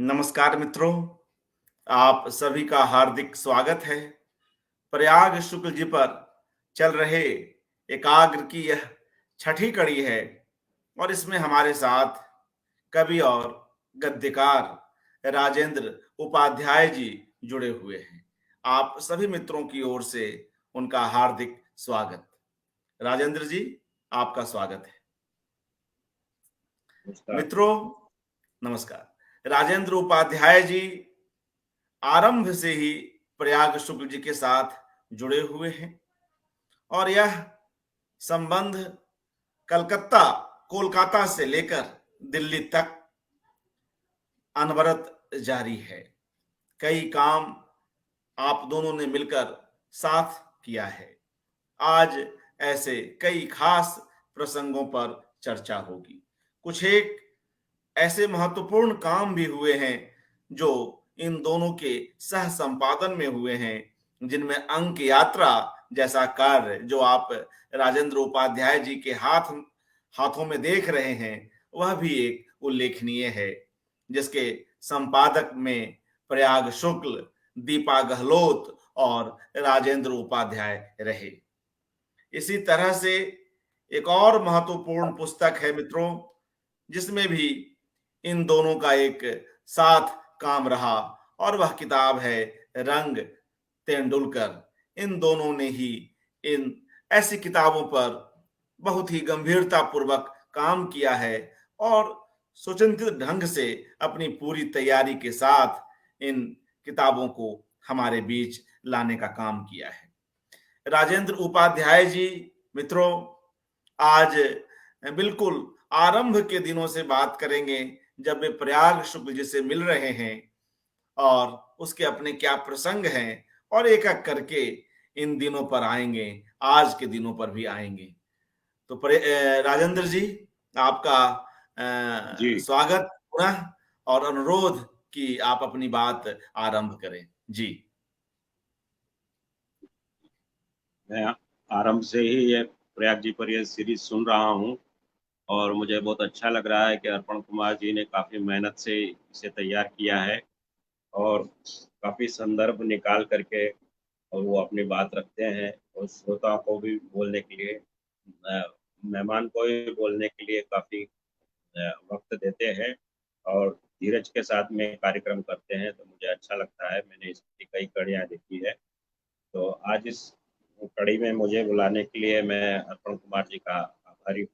नमस्कार मित्रों, आप सभी का हार्दिक स्वागत है। प्रयाग शुक्ल जी पर चल रहे एकाग्र की यह छठी कड़ी है और इसमें हमारे साथ कवि और गद्यकार राजेंद्र उपाध्याय जी जुड़े हुए हैं। आप सभी मित्रों की ओर से उनका हार्दिक स्वागत। राजेंद्र जी, आपका स्वागत है। नमस्कार। मित्रों, नमस्कार। राजेंद्र उपाध्याय जी आरंभ से ही प्रयाग शुक्ल जी के साथ जुड़े हुए हैं और यह संबंध कलकत्ता कोलकाता से लेकर दिल्ली तक अनवरत जारी है। कई काम आप दोनों ने मिलकर साथ किया है। आज ऐसे कई खास प्रसंगों पर चर्चा होगी। कुछ एक ऐसे महत्वपूर्ण काम भी हुए हैं जो इन दोनों के सह संपादन में हुए हैं, जिनमें अंक यात्रा जैसा कार्य जो आप राजेंद्र उपाध्याय जी के हाथों में देख रहे हैं, वह भी एक उल्लेखनीय है, जिसके संपादक में प्रयाग शुक्ल, दीपा गहलोत और राजेंद्र उपाध्याय रहे। इसी तरह से एक और महत्वपूर्ण पुस्तक है मित्रों, जिसमें भी इन दोनों का एक साथ काम रहा और वह किताब है रंग तेंदुलकर। इन दोनों ने ही इन ऐसी किताबों पर बहुत ही गंभीरता पूर्वक काम किया है और सुचिंतित ढंग से अपनी पूरी तैयारी के साथ इन किताबों को हमारे बीच लाने का काम किया है। राजेंद्र उपाध्याय जी, मित्रों, आज बिल्कुल आरंभ के दिनों से बात करेंगे, जब वे प्रयाग शुक्ल जी से मिल रहे हैं और उसके अपने क्या प्रसंग हैं, और एक एक करके इन दिनों पर आएंगे, आज के दिनों पर भी आएंगे। तो राजेंद्र जी, आपका जी, स्वागत पुनः और अनुरोध कि आप अपनी बात आरंभ करें। जी। मैं आरंभ से ही ये प्रयाग जी पर ये सीरीज सुन रहा हूँ और मुझे बहुत अच्छा लग रहा है कि अर्पण कुमार जी ने काफ़ी मेहनत से इसे तैयार किया है और काफ़ी संदर्भ निकाल करके और वो अपनी बात रखते हैं और श्रोताओं को भी बोलने के लिए मेहमान को भी बोलने के लिए काफ़ी वक्त देते हैं और धीरज के साथ में कार्यक्रम करते हैं। तो मुझे अच्छा लगता है, मैंने इसकी कई कड़ियाँ देखी है। तो आज इस कड़ी में मुझे बुलाने के लिए मैं अर्पण कुमार जी का आभारी हूँ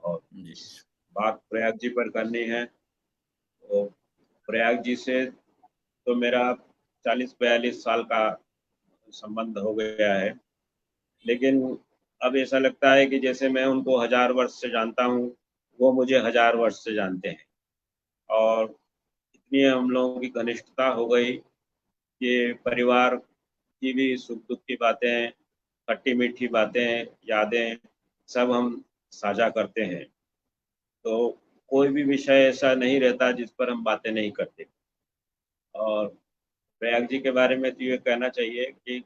और जी। बात प्रयाग जी पर करनी है। तो प्रयाग जी से तो मेरा 40-42 साल का संबंध हो गया है, लेकिन अब ऐसा लगता है कि जैसे मैं उनको 1000 वर्ष से जानता हूँ, वो मुझे 1000 वर्ष से जानते हैं और इतनी हम लोगों की घनिष्ठता हो गई कि परिवार की भी सुख दुख की बातें, खट्टी मीठी बातें, यादें सब हम साझा करते हैं। तो कोई भी विषय ऐसा नहीं रहता जिस पर हम बातें नहीं करते। और प्रयाग जी के बारे में तो ये कहना चाहिए कि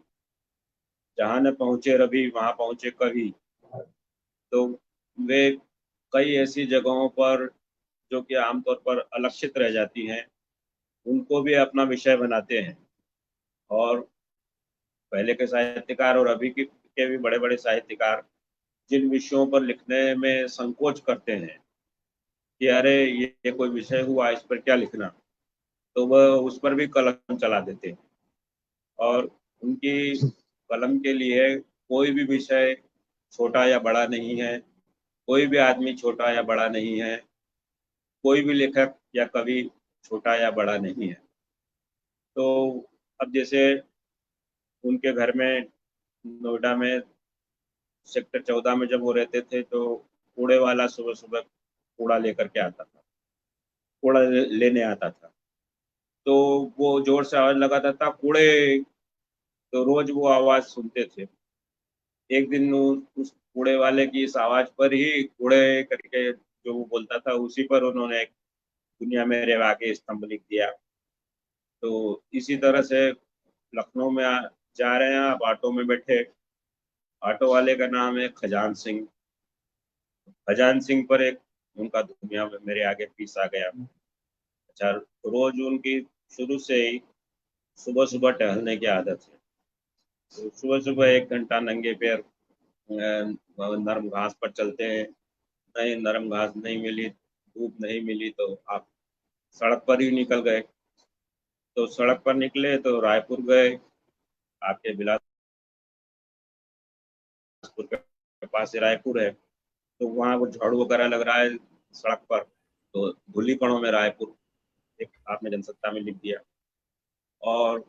जहाँ न पहुँचे रवि वहाँ पहुँचे कवि। तो वे कई ऐसी जगहों पर जो कि आमतौर पर अलक्षित रह जाती हैं, उनको भी अपना विषय बनाते हैं और पहले के साहित्यकार और अभी के भी बड़े-बड़े साहित्यकार जिन विषयों पर लिखने में संकोच करते हैं कि अरे ये कोई विषय हुआ, इस पर क्या लिखना, तो वह उस पर भी कलम चला देते हैं और उनकी कलम के लिए कोई भी विषय छोटा या बड़ा नहीं है, कोई भी आदमी छोटा या बड़ा नहीं है, कोई भी लेखक या कवि छोटा या बड़ा नहीं है। तो अब जैसे उनके घर में नोएडा में सेक्टर 14 में जब वो रहते थे, तो कूड़े वाला सुबह-सुबह कूड़ा लेकर के आता था, कूड़ा लेने आता था। तो वो ज़ोर से आवाज़ लगाता था, कूड़े! तो रोज़ वो आवाज़ सुनते थे। एक दिन उस कूड़े वाले की इस आवाज़ पर ही कूड़े करके जो वो बोलता था, उसी पर उन्होंने एक दुनिया मेरे आगे स्तंभ लिख दिया। तो इसी तरह से लखनऊ में जा रहे हैं आप, ऑटो में बैठे, ऑटो वाले का नाम है खजान सिंह। खजान सिंह पर एक उनका दुनिया में मेरे आगे पीस आ गया। अच्छा, रोज उनकी शुरू से ही सुबह सुबह टहलने की आदत है। तो सुबह सुबह 1 घंटा नंगे पैर नरम घास पर चलते हैं। नहीं, नरम घास नहीं मिली, धूप नहीं मिली, तो आप सड़क पर ही निकल गए। तो सड़क पर निकले तो रायपुर गए, आपके बिलासपुर के पास ही रायपुर है। तो वहाँ वो झाड़ू वगैरह लग रहा है सड़क पर, तो धूलीकणों में रायपुर एक आपने जनसत्ता में लिख दिया। और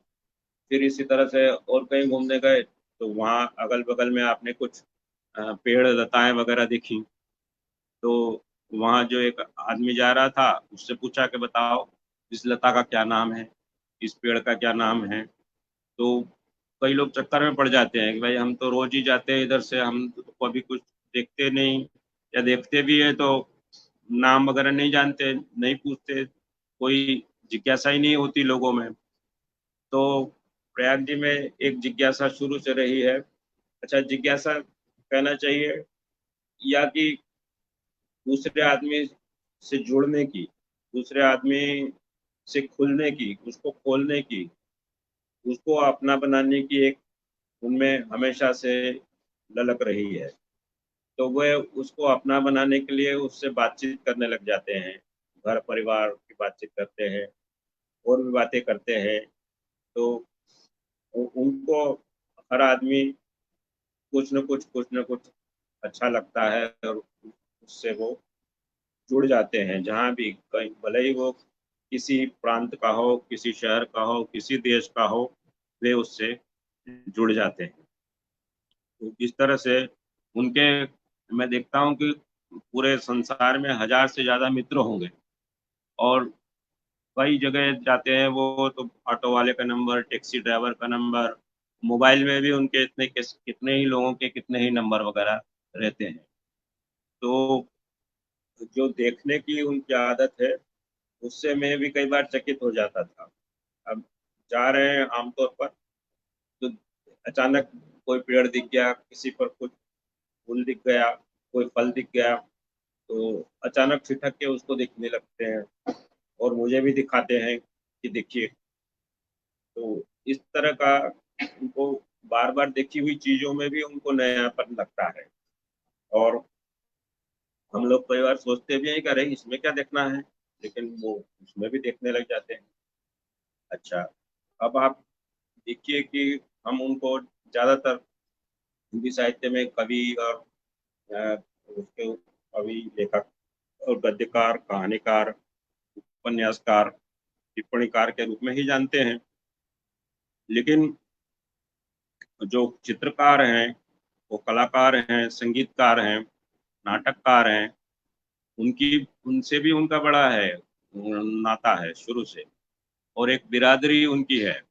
फिर इसी तरह से और कहीं घूमने गए तो वहाँ अगल बगल में आपने कुछ पेड़ लताएं वगैरह देखी। तो वहाँ जो एक आदमी जा रहा था, उससे पूछा कि बताओ इस लता का क्या नाम है, इस पेड़ का क्या नाम है। तो कई लोग चक्कर में पड़ जाते हैं कि भाई हम तो रोज ही जाते हैं इधर से, हम तो कभी कुछ देखते नहीं, या देखते भी है तो नाम वगैरह नहीं जानते, नहीं पूछते, कोई जिज्ञासा ही नहीं होती लोगों में। तो प्रयाग जी में एक जिज्ञासा शुरू से रही है। अच्छा, जिज्ञासा कहना चाहिए, या कि दूसरे आदमी से जुड़ने की, दूसरे आदमी से खुलने की, उसको खोलने की, उसको अपना बनाने की एक उनमें हमेशा से ललक रही है। तो वह उसको अपना बनाने के लिए उससे बातचीत करने लग जाते हैं, घर परिवार की बातचीत करते हैं, और भी बातें करते हैं। तो उनको हर आदमी कुछ न कुछ अच्छा लगता है, और उससे वो जुड़ जाते हैं। जहाँ भी कहीं भले ही वो किसी प्रांत का हो, किसी शहर का हो, किसी देश का हो, वे उससे जुड़ जाते हैं। तो इस तरह से उनके, मैं देखता हूँ कि पूरे संसार में 1000 से ज्यादा मित्र होंगे। और कई जगह जाते हैं वो तो ऑटो वाले का नंबर, टैक्सी ड्राइवर का नंबर, मोबाइल में भी उनके इतने कितने ही लोगों के कितने ही नंबर वगैरह रहते हैं। तो जो देखने की उनकी आदत है, उससे मैं भी कई बार चकित हो जाता था। अब जा रहे हैं आमतौर पर, तो अचानक कोई पेड़ दिख गया, किसी पर कुछ फूल दिख गया, कोई फल दिख गया, तो अचानक छिटक के उसको देखने लगते हैं, और मुझे भी दिखाते हैं कि देखिए। तो इस तरह का उनको बार बार देखी हुई चीजों में भी उनको नयापन लगता है। और हम लोग कई बार सोचते भी हैं कि अरे इसमें क्या देखना है, लेकिन वो उसमें भी देखने लग जाते हैं। अच्छा, अब आप देखिए कि हम उनको ज्यादातर हिंदी साहित्य में कवि और उसके कवि, लेखक और गद्यकार, कहानीकार, उपन्यासकार, टिप्पणीकार के रूप में ही जानते हैं। लेकिन जो चित्रकार हैं, वो कलाकार हैं, संगीतकार हैं, नाटककार हैं, उनकी उनसे भी उनका बड़ा है नाता है शुरू से, और एक बिरादरी उनकी है।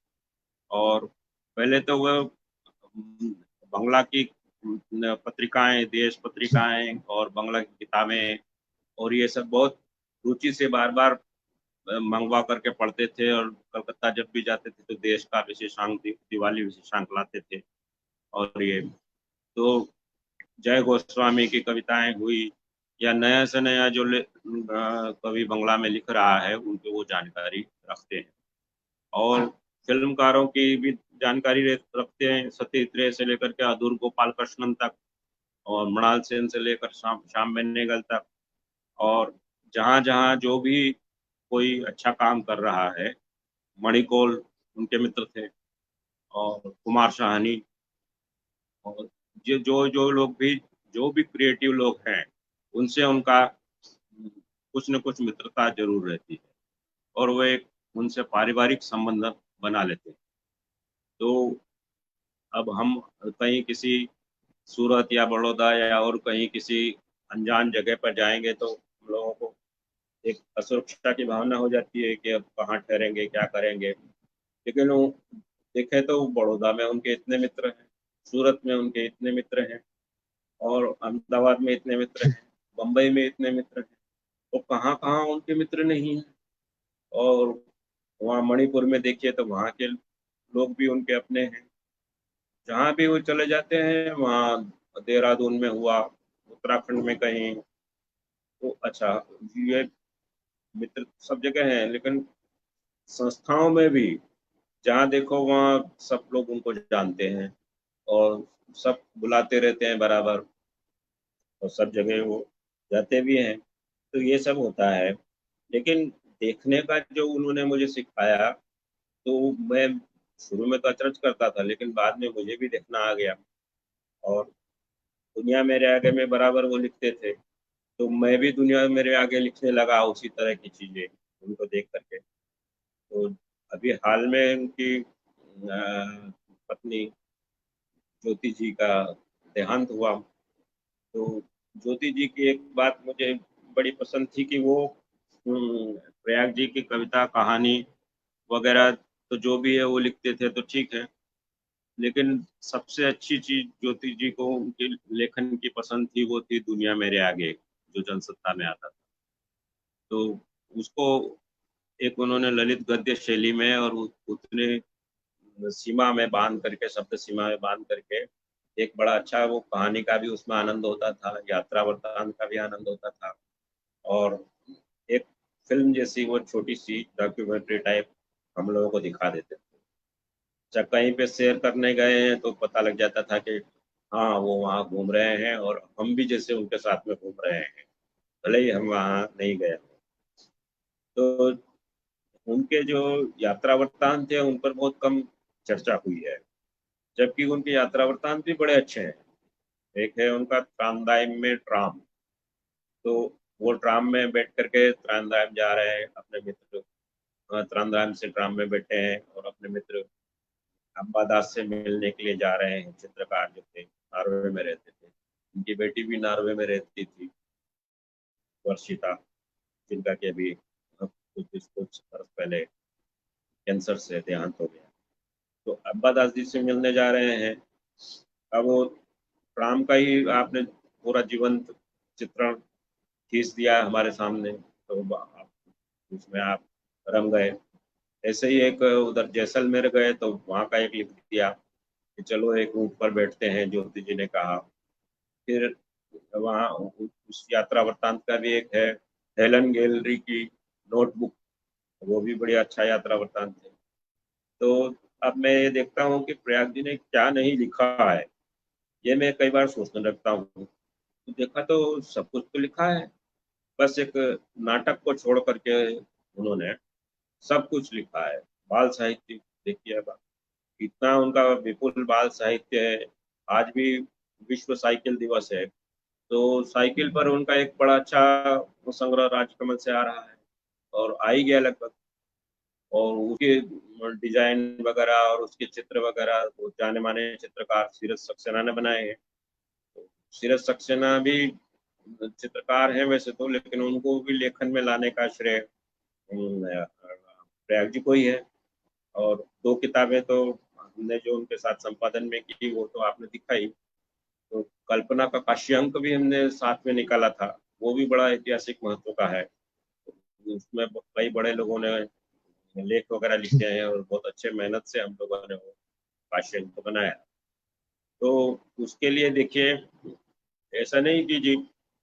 और पहले तो वह बंगला की पत्रिकाएं, देश पत्रिकाएं और बंगला की किताबें और ये सब बहुत रुचि से बार बार मंगवा करके पढ़ते थे। और कलकत्ता जब भी जाते थे तो देश का विशेषांक, दिवाली विशेषांक लाते थे। और ये तो जय गोस्वामी की कविताएं हुई, या नया से नया जो कवि बंगला में लिख रहा है, उनकी वो जानकारी रखते हैं। और फिल्मकारों की भी जानकारी रखते हैं, सतीश रे से लेकर के अदूर गोपाल कृष्णन तक, और मृणाल सेन से लेकर श्याम बेनेगल तक। और जहाँ जहाँ जो भी कोई अच्छा काम कर रहा है, मणिकौल उनके मित्र थे, और कुमार साहनी, और जो जो जो लोग भी, जो भी क्रिएटिव लोग हैं, उनसे उनका कुछ न कुछ मित्रता जरूर रहती है, और वो एक उनसे पारिवारिक संबंध बना लेते हैं। तो अब हम कहीं किसी सूरत या बड़ौदा या और कहीं किसी अनजान जगह पर जाएंगे तो हम लोगों को एक असुरक्षा की भावना हो जाती है कि अब कहाँ ठहरेंगे, क्या करेंगे। लेकिन वो देखें तो बड़ौदा में उनके इतने मित्र हैं, सूरत में उनके इतने मित्र हैं, और अहमदाबाद में इतने मित्र हैं, बम्बई में इतने मित्र हैं, तो कहाँ कहाँ उनके मित्र नहीं हैं। और वहाँ मणिपुर में देखिए तो वहाँ के लोग भी उनके अपने हैं। जहाँ भी वो चले जाते हैं, वहाँ देहरादून में हुआ, उत्तराखंड में कहीं, तो अच्छा, ये मित्र सब जगह हैं, लेकिन संस्थाओं में भी जहाँ देखो वहाँ सब लोग उनको जानते हैं और सब बुलाते रहते हैं बराबर, और सब जगह वो जाते भी हैं। तो ये सब होता है। लेकिन देखने का जो उन्होंने मुझे सिखाया, तो मैं शुरू में तो अचरज करता था, लेकिन बाद में मुझे भी देखना आ गया। और दुनिया मेरे आगे में बराबर वो लिखते थे, तो मैं भी दुनिया मेरे आगे लिखने लगा उसी तरह की चीजें उनको देख करके। तो अभी हाल में उनकी पत्नी ज्योति जी का देहांत हुआ। तो ज्योति जी की एक बात मुझे बड़ी पसंद थी कि वो प्रयाग जी की कविता कहानी वगैरह तो जो भी है वो लिखते थे, तो ठीक है। लेकिन सबसे अच्छी चीज ज्योति जी को उनके लेखन की पसंद थी, वो थी दुनिया मेरे आगे, जो जनसत्ता में आता था। तो उसको एक उन्होंने ललित गद्य शैली में और उतने सीमा में बांध करके, शब्द सीमा में बांध करके, एक बड़ा अच्छा वो कहानी का भी उसमें आनंद होता था, यात्रा वृत्तांत का भी आनंद होता था। और एक फिल्म जैसी वो छोटी सी डॉक्यूमेंट्री टाइप हम लोगों को दिखा देते थे। जब कहीं पे सैर करने गए हैं तो पता लग जाता था कि हाँ वो वहाँ घूम रहे हैं और हम भी जैसे उनके साथ में घूम रहे हैं, भले ही हम वहाँ नहीं गए। तो उनके जो यात्रा वृत्तांत थे उन पर बहुत कम चर्चा हुई है, जबकि उनके यात्रा वृत्तांत भी बड़े अच्छे हैं। एक है उनका त्रांदाइम में ट्राम। तो वो ट्राम में बैठ करके त्रांदाइम जा रहे हैं अपने मित्र, त्रांदाइम से ट्राम में बैठे हैं और अपने मित्र अंबादास से मिलने के लिए जा रहे हैं। चित्रकार जो थे नॉर्वे में रहते थे, उनकी बेटी भी नॉर्वे में रहती थी, वर्षिता, जिनका कि अभी कुछ बरस पहले कैंसर से देहांत हो गया। तो अंबादास जी से मिलने जा रहे हैं। अब वो राम का ही आपने पूरा जीवंत चित्रण खींच दिया हमारे सामने, तो आप उसमें आप रम गए। ऐसे ही एक उधर जैसलमेर गए तो वहाँ का एक लिख दिया कि चलो एक ऊँट पर बैठते हैं, ज्योति जी ने कहा। फिर वहाँ उस यात्रा वृत्तांत का भी एक है, हेलन गैलरी की नोटबुक, वो भी बड़ी अच्छा यात्रा वृत्तांत है। तो अब मैं ये देखता हूँ कि प्रयाग जी ने क्या नहीं लिखा है, ये मैं कई बार सोचने लगता हूँ। तो देखा तो सब कुछ तो लिखा है, बस एक नाटक को छोड़ करके उन्होंने सब कुछ लिखा है। बाल साहित्य देखिए, अब इतना उनका विपुल बाल साहित्य है। आज भी विश्व साइकिल दिवस है, तो साइकिल पर उनका एक बड़ा अच्छा संग्रह राजकमल से आ रहा है और आ ही गया लगभग। और उसके डिजाइन वगैरह और उसके चित्र वगैरह वो जाने माने चित्रकार सीरज सक्सेना ने बनाए हैं। तो सीरज सक्सेना भी चित्रकार हैं वैसे तो, लेकिन उनको भी लेखन में लाने का श्रेय प्रयाग जी को ही है। और दो किताबें तो हमने जो उनके साथ संपादन में की वो तो आपने दिखाई। तो कल्पना का काश्यांक भी हमने साथ में निकाला था, वो भी बड़ा ऐतिहासिक महत्व का है। उसमें कई बड़े लोगों ने लेख वगैरह लिखे हैं और बहुत अच्छे मेहनत से हम लोगों ने वो काश्यांक को बनाया। तो उसके लिए देखिए, ऐसा नहीं कि जी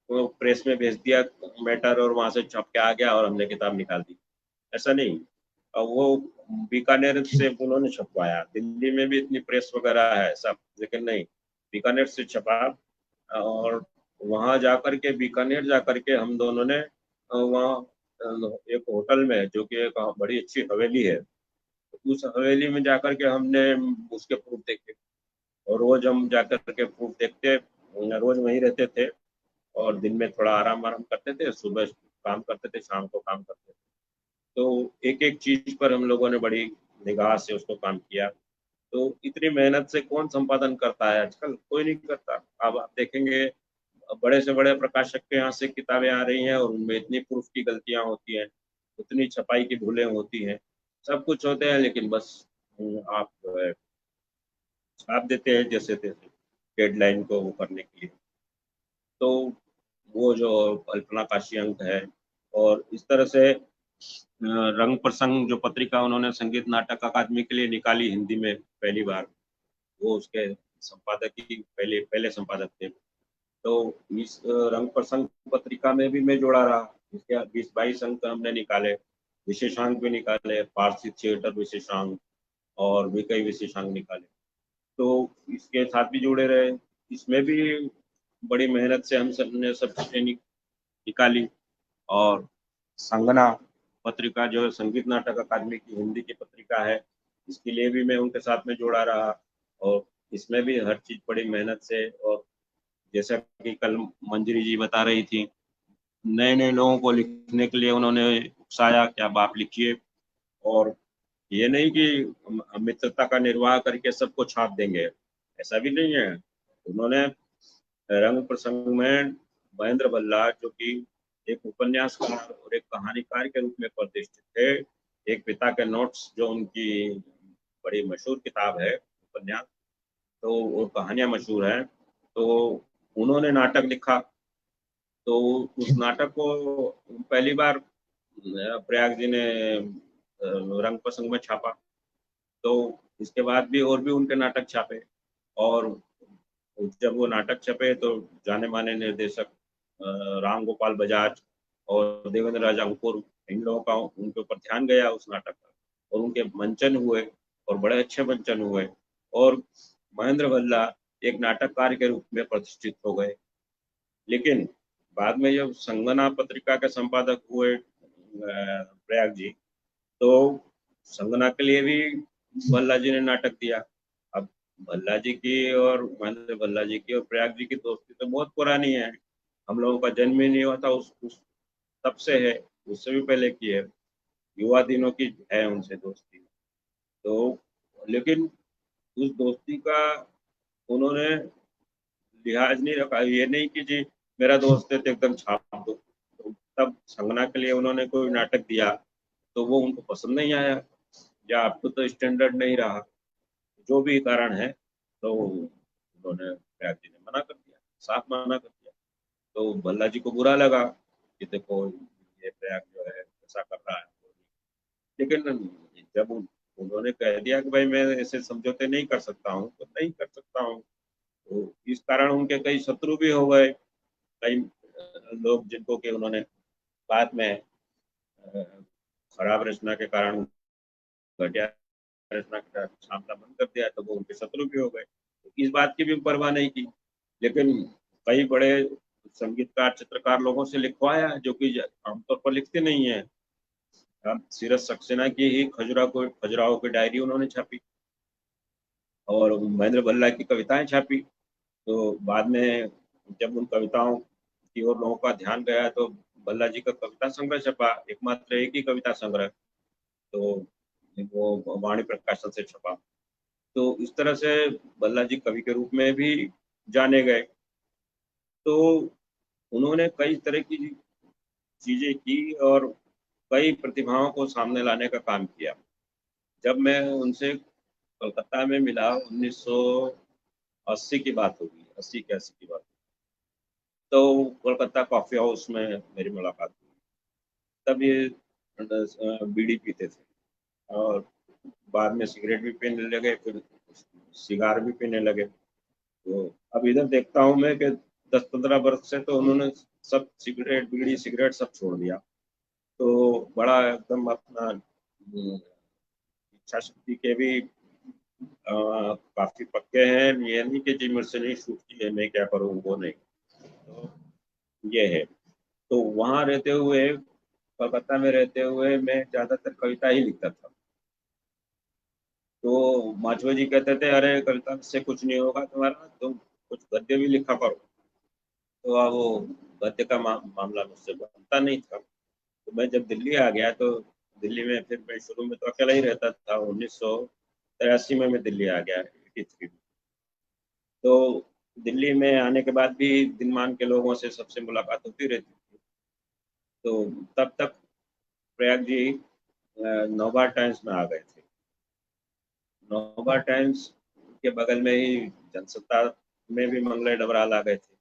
वो प्रेस में भेज दिया मैटर और वहां से छप के आ गया और हमने किताब निकाल दी, ऐसा नहीं। अब वो बीकानेर से उन्होंने छपवाया, दिल्ली में भी इतनी प्रेस वगैरह है सब, लेकिन नहीं, बीकानेर से छपा। और वहां जाकर के, बीकानेर जाकर के हम दोनों ने वहाँ एक होटल में, जो कि एक बड़ी अच्छी हवेली है, उस हवेली में जाकर के हमने उसके प्रूफ देखे। और रोज हम जाकर के प्रूफ देखते, रोज वहीं रहते थे और दिन में थोड़ा आराम आराम करते थे, सुबह काम करते थे, शाम को काम करते थे। तो एक एक चीज पर हम लोगों ने बड़ी निगाह से उसको काम किया। तो इतनी मेहनत से कौन संपादन करता है आजकल, कोई नहीं करता। अब आप देखेंगे बड़े से बड़े प्रकाशक के यहाँ से किताबें आ रही हैं और उनमें इतनी प्रूफ की गलतियां होती हैं, उतनी छपाई की भूलें होती हैं, सब कुछ होते हैं, लेकिन बस आप छाप देते हैं जैसे तैसे डेडलाइन को वो करने के लिए। तो वो जो कल्पना काशियंक है, और इस तरह से रंग प्रसंग जो पत्रिका उन्होंने संगीत नाटक अकादमी के लिए निकाली हिंदी में पहली बार, वो उसके संपादक ही पहले पहले संपादक थे। तो इस रंग प्रसंग पत्रिका में भी मैं जुड़ा रहा। इसके 20-22 अंक हमने निकाले, विशेषांक भी निकाले, पारसी थिएटर विशेषांक और भी कई विशेषांक निकाले। तो इसके साथ भी जुड़े रहे। इसमें भी बड़ी मेहनत से हम सब ने सब चीजें निकाली। और संगना पत्रिका जो संगीत नाटक अकादमी की हिंदी की पत्रिका है, इसके लिए भी मैं उनके साथ में जुड़ा रहा। और इसमें भी हर चीज बड़ी मेहनत से, और जैसा कि कल मंजरी जी बता रही थी, नए नए लोगों को लिखने के लिए उन्होंने उकसाया कि अब आप लिखिए। और ये नहीं कि मित्रता का निर्वाह करके सबको छाप देंगे, ऐसा भी नहीं है। उन्होंने रंग प्रसंग में महेंद्र भल्ला, जो कि एक उपन्यासकार और एक कहानीकार के रूप में प्रतिष्ठित थे, एक पिता के नोट्स जो उनकी बड़ी मशहूर किताब है उपन्यास, तो वो कहानियां मशहूर हैं। तो उन्होंने नाटक लिखा। तो उस नाटक को पहली बार प्रयाग जी ने रंग प्रसंग में छापा। तो इसके बाद भी और भी उनके नाटक छापे। और जब वो नाटक छपे तो जाने माने निर्देशक राम गोपाल बजाज और देवेंद्र राजा अंकुर, इन लोगों का उनके ऊपर ध्यान गया उस नाटक का, और उनके मंचन हुए और बड़े अच्छे मंचन हुए। और महेंद्र भल्ला एक नाटककार के रूप में प्रतिष्ठित हो गए। लेकिन बाद में जब संगना पत्रिका के संपादक हुए प्रयाग जी, तो संगना के लिए भी भल्ला जी ने नाटक दिया। अब भल्ला जी की और महेंद्र भल्ला जी की और प्रयाग जी की दोस्ती तो बहुत पुरानी है। हम लोगों का जन्म ही नहीं हुआ था उस तब से है, उससे भी पहले की है, युवा दिनों की है उनसे दोस्ती। तो लेकिन उस दोस्ती का उन्होंने लिहाज नहीं रखा। ये नहीं कि जी मेरा दोस्त है तो एकदम छाप दो। तो तब संगना के लिए उन्होंने कोई नाटक दिया तो वो उनको पसंद नहीं आया, या आपको तो स्टैंडर्ड नहीं रहा, जो भी कारण है। तो उन्होंने प्रयाग जी ने मना कर दिया, साफ मना कर दिया। तो भल्ला जी को बुरा लगा कि देखो ये प्रयाग जो है ऐसा कर रहा है। लेकिन जब उन्होंने कह दिया कि भाई मैं ऐसे समझौते नहीं कर सकता हूँ, तो नहीं कर सकता हूँ। तो इस कारण उनके कई शत्रु भी हो गए, कई लोग जिनको कि उन्होंने बाद में खराब रचना के कारण, घटिया रचना के कारण छापना बंद कर दिया, तो वो उनके शत्रु भी हो गए। तो इस बात की भी परवाह नहीं की। लेकिन कई बड़े संगीतकार चित्रकार लोगों से लिखवाया जो कि आमतौर पर लिखते नहीं है। अब सीरत सक्सेना की ही खजुराहो की डायरी उन्होंने छापी, और महेंद्र भल्ला की कविताएं छापी। तो बाद में जब उन कविताओं की ओर लोगों का ध्यान गया तो भल्ला जी का कविता संग्रह छपा, एकमात्र एक ही कविता संग्रह। तो वो वाणी प्रकाशन से छपा। तो इस तरह से भल्ला जी कवि के रूप में भी जाने गए। तो उन्होंने कई तरह की चीजें की और कई प्रतिभाओं को सामने लाने का काम किया। जब मैं उनसे कोलकाता में मिला, 1980 की बात होगी, 80 81 की बात। तो कोलकाता कॉफी हाउस में मेरी मुलाकात हुई। तब ये बीड़ी पीते थे, और बाद में सिगरेट भी पीने लगे, फिर सिगार भी पीने लगे। तो अब इधर देखता हूँ मैं कि 10-15 वर्ष से तो उन्होंने सब सिगरेट बीड़ी सिगरेट सब छोड़ दिया। तो बड़ा एकदम अपना इच्छा शक्ति के भी काफी पक्के हैं। ये नहीं कि जी मुझसे नहीं छूटती है, मैं क्या करूँ, वो नहीं। तो ये है। तो वहां रहते हुए, कोलकाता में रहते हुए मैं ज्यादातर कविता ही लिखता था। तो माचवा जी कहते थे, अरे कविता से कुछ नहीं होगा तुम्हारा, तुम कुछ गद्य भी लिखा करो। तो अब वो गद्य का मामला मुझसे बनता नहीं था। तो मैं जब दिल्ली आ गया, तो दिल्ली में फिर मैं शुरू में तो अकेला ही रहता था। 1983 में मैं दिल्ली आ गया, 83 में। तो दिल्ली में आने के बाद भी दिनमान के लोगों से सबसे मुलाकात होती रहती थी। तो तब तक प्रयाग जी नवभारत टाइम्स में आ गए थे। नवभारत टाइम्स के बगल में ही जनसत्ता में भी मंगले डबराल आ गए थे।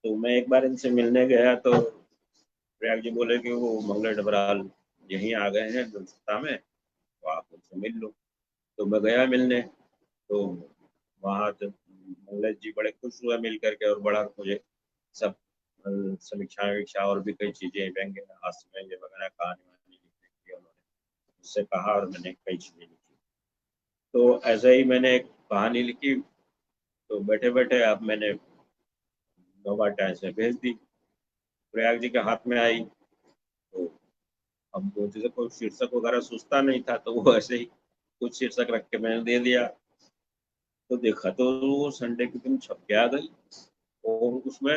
तो मैं एक बार इनसे मिलने गया तो प्रयाग जी बोले कि वो मंगले डबराल यहीं आ गए हैं जनसत्ता में, तो आप उनसे मिल लो। तो मैं गया मिलने। तो वहाँ जब मंगलेश जी बड़े खुश हुए मिल करके, और बड़ा मुझे सब समीक्षा वीक्षा और भी कई चीजें व्यंग्य हास्य व्यंग्य वगैरह कहानी वहानी लिखने के लिए उन्होंने मुझसे कहा और मैंने कई चीजें लिखी। तो ऐसे ही मैंने एक कहानी लिखी, तो बैठे बैठे अब मैंने नोवा टाइम्स में भेज दी। प्रयाग जी के हाथ में आई, तो अब वो जैसे कोई शीर्षक वगैरह सोचता नहीं था, तो वो ऐसे ही कुछ शीर्षक रख के मैंने दे दिया। तो देखा तो वो संडे के दिन छप के आ गई, और उसमें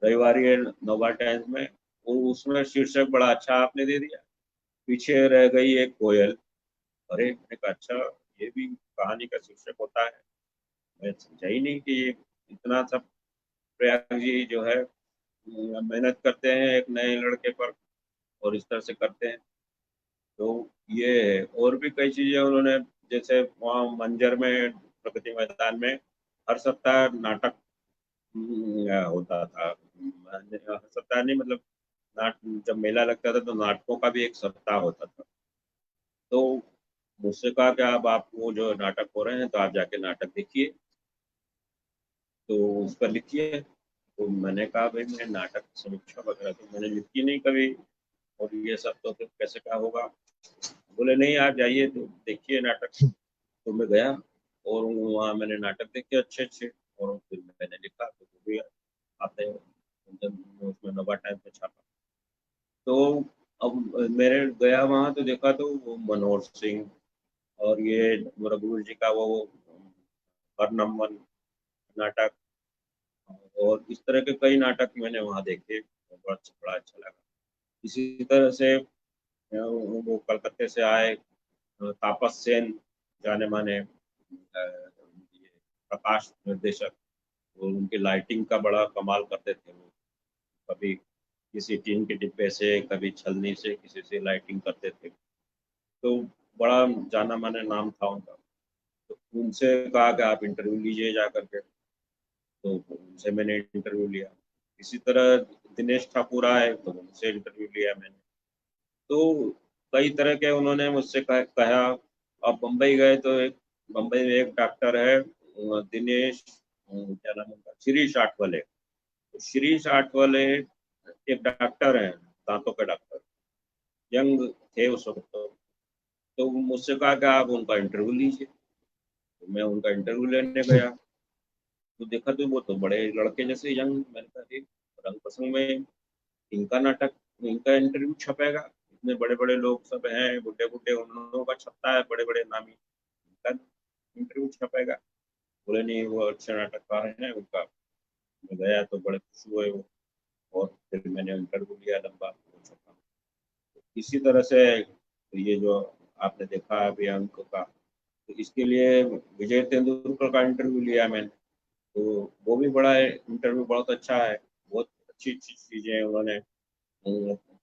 रविवार ये नोवा टाइम्स में, और उसमें शीर्षक बड़ा अच्छा आपने दे दिया, पीछे रह गई एक कोयल। अरे मैंने कहा अच्छा, ये भी कहानी का शीर्षक होता है। मैं समझा ही नहीं कि ये इतना सब प्रयाग जी जो है मेहनत करते हैं एक नए लड़के पर, और इस तरह से करते हैं। तो ये है, और भी कई चीजें उन्होंने, जैसे वहाँ मंजर में प्रगति मैदान में हर सप्ताह नाटक होता था। हर सप्ताह नहीं, मतलब नाट जब मेला लगता था तो नाटकों का भी एक सप्ताह होता था। तो मुझसे कहा कि अब आप वो जो नाटक हो रहे हैं तो आप जाके नाटक देखिए, तो उस पर लिखिए। तो मैंने कहा भाई मैं नाटक समीक्षा वगैरह तो मैंने लिखी नहीं कभी, और ये सब तो फिर कैसे क्या होगा। बोले नहीं आप जाइए तो देखिए नाटक। तो मैं गया, और वहाँ मैंने नाटक देखे अच्छे अच्छे, और फिर मैंने लिखा, तो वो भी आते हैं जब उसमें नवा टाइम पे छापा। तो अब मेरे गया वहाँ तो देखा तो वो मनोहर सिंह और ये रघुवीर जी का वो हर नमन नाटक, और इस तरह के कई नाटक मैंने वहाँ देखे, और बड़ा अच्छा लगा। इसी तरह से वो कलकत्ते से आए तापस सेन, जाने माने प्रकाश निर्देशक, और उनकी लाइटिंग का बड़ा कमाल करते थे वो। कभी किसी टीन के डिब्बे से, कभी छलनी से, किसी से लाइटिंग करते थे। तो बड़ा जाना माना नाम था उनका। तो उनसे कहा कि आप इंटरव्यू लीजिए जा करके, तो उनसे मैंने इंटरव्यू लिया। इसी तरह दिनेश ठाकुर आए तो उनसे इंटरव्यू लिया मैंने। तो कई तरह के उन्होंने मुझसे कहा। अब बम्बई गए तो एक बम्बई में एक डॉक्टर है दिनेश, क्या नाम है उनका, शिरीष आठवले। तो शिरीष आठवले एक डॉक्टर हैं, दांतों के डॉक्टर, यंग थे उस वक्त। तो मुझसे कहा कि आप उनका इंटरव्यू लीजिए। तो मैं उनका इंटरव्यू लेने गया, तो देखा तो वो तो बड़े लड़के जैसे यंग। मैंने कहा "अरे, रंग प्रसंग में इनका नाटक, इनका इंटरव्यू छपेगा, इतने बड़े बड़े लोग सब हैं, बुढ़े बुढ़े, उन लोगों का छपता है, बड़े बड़े नामी, इनका इंटरव्यू छपेगा"। बोले नहीं वो अच्छे नाटककार हैं उनका। मैं गया तो बड़े खुश हुए वो, और फिर मैंने इंटरव्यू लिया लंबा, वो छपा। इसी तरह से ये जो आपने देखा अभी अंक का, तो इसके लिए विजय तेंदुलकर का इंटरव्यू लिया मैंने। तो वो भी बड़ा इंटरव्यू बहुत अच्छा है, बहुत अच्छी अच्छी चीजें उन्होंने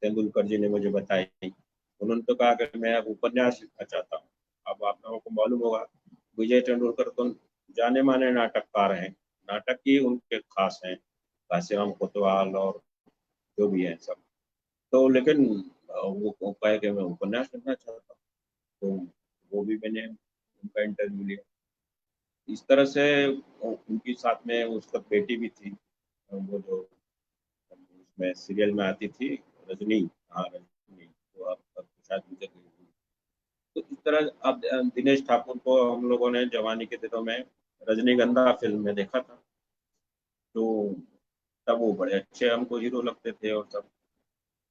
तेंदुलकर जी ने मुझे बताई। उन्होंने तो कहा कि मैं अब उपन्यास लिखना चाहता हूँ। अब आप लोगों को मालूम होगा, विजय तेंदुलकर तो जाने माने नाटककार हैं, नाटक ही उनके खास हैं, काशीराम कोतवाल और जो भी है सब। तो लेकिन वो कहे कि मैं उपन्यास लिखना चाहता हूँ, तो वो भी मैंने उनका इंटरव्यू लिया। इस तरह से उनकी साथ में उसका बेटी भी थी, वो जो उसमें सीरियल में आती थी, रजनी। हाँ रजनी, तो अब शायद मुझे गई हुई। तो इस तरह अब दिनेश ठाकुर को हम लोगों ने जवानी के दिनों में रजनीगंधा फिल्म में देखा था। तो तब वो बड़े अच्छे हमको हीरो लगते थे, और सब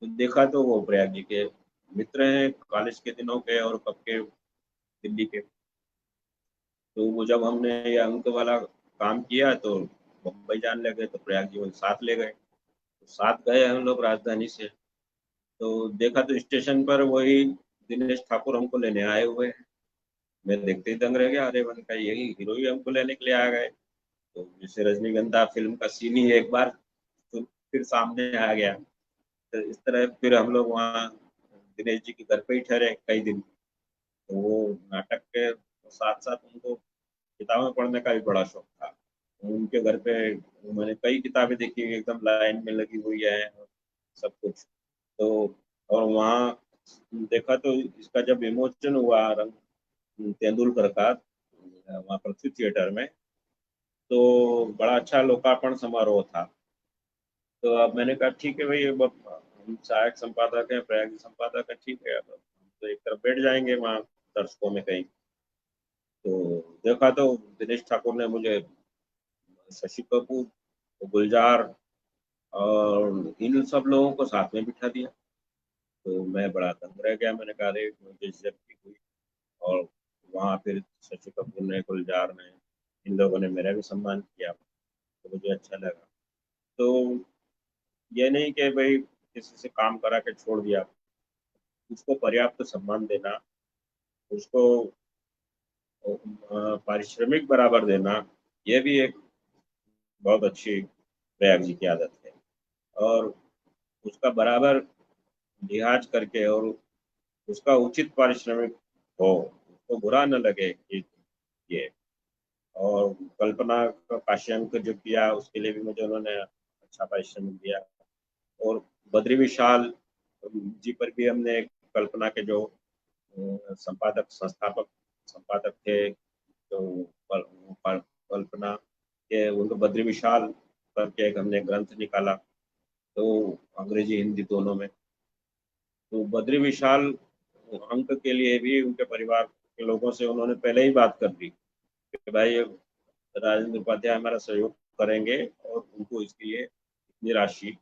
तो देखा तो वो प्रयाग जी के मित्र हैं कॉलेज के दिनों के, और कब के दिल्ली के। तो वो जब हमने ये अंक वाला काम किया तो मुंबई जाने लगे, तो प्रयाग जी वो साथ ले गए। तो साथ गए हम लोग राजधानी से। तो देखा तो स्टेशन पर वही दिनेश ठाकुर हमको लेने आए हुए हैं। मैं देखते ही दंग रह गया, अरे मैंने कहा यही हीरो ही हमको लेने के लिए आ गए। तो जैसे रजनीगंधा फिल्म का सीन ही एक बार तो फिर सामने आ गया। तो इस तरह फिर हम लोग वहाँ दिनेश जी के घर पे ही ठहरे कई दिन। तो वो नाटक के साथ साथ उनको किताबें पढ़ने का भी बड़ा शौक था। उनके घर पे मैंने कई किताबें देखी हुई, एकदम लाइन में लगी हुई है सब कुछ। तो और वहाँ देखा तो इसका जब विमोचन हुआ रंग तेंदुलकर का वहाँ पृथ्वी थिएटर में, तो बड़ा अच्छा लोकार्पण समारोह था। तो अब मैंने कहा ठीक है भाई, अब हम सहायक संपादक हैं, प्रयाग संपादक है, ठीक है, अब हम तो एक तरफ बैठ जाएंगे वहाँ दर्शकों में कहीं। तो देखा तो दिनेश ठाकुर ने मुझे शशि कपूर, गुलजार और इन सब लोगों को साथ में बिठा दिया। तो मैं बड़ा दंग रह गया, मैंने कहा अरे मुझे इज्जत हुई। और वहाँ फिर शशि कपूर ने, गुलजार ने, इन लोगों ने मेरा भी सम्मान किया, तो मुझे अच्छा लगा। तो ये नहीं कि भाई किसी से काम करा के छोड़ दिया, उसको पर्याप्त सम्मान देना, उसको पारिश्रमिक बराबर देना, ये भी एक बहुत अच्छी प्रयाग जी की आदत है। और उसका बराबर लिहाज करके और उसका उचित पारिश्रमिक हो, उसको बुरा न लगे कि ये। और कल्पना का काश्यांक जो किया उसके लिए भी मुझे उन्होंने अच्छा पारिश्रमिक दिया। और बद्री विशाल जी पर भी हमने कल्पना के जो संपादक, संस्थापक संपादक थे, तो कल्पना के, उनको बद्री विशाल करके एक हमने ग्रंथ निकाला, तो अंग्रेजी हिंदी दोनों में। तो बद्री विशाल अंक के लिए भी उनके परिवार के लोगों से उन्होंने पहले ही बात कर दी कि भाई राजेंद्र उपाध्याय हमारा सहयोग करेंगे और उनको इसके लिए इतनी राशि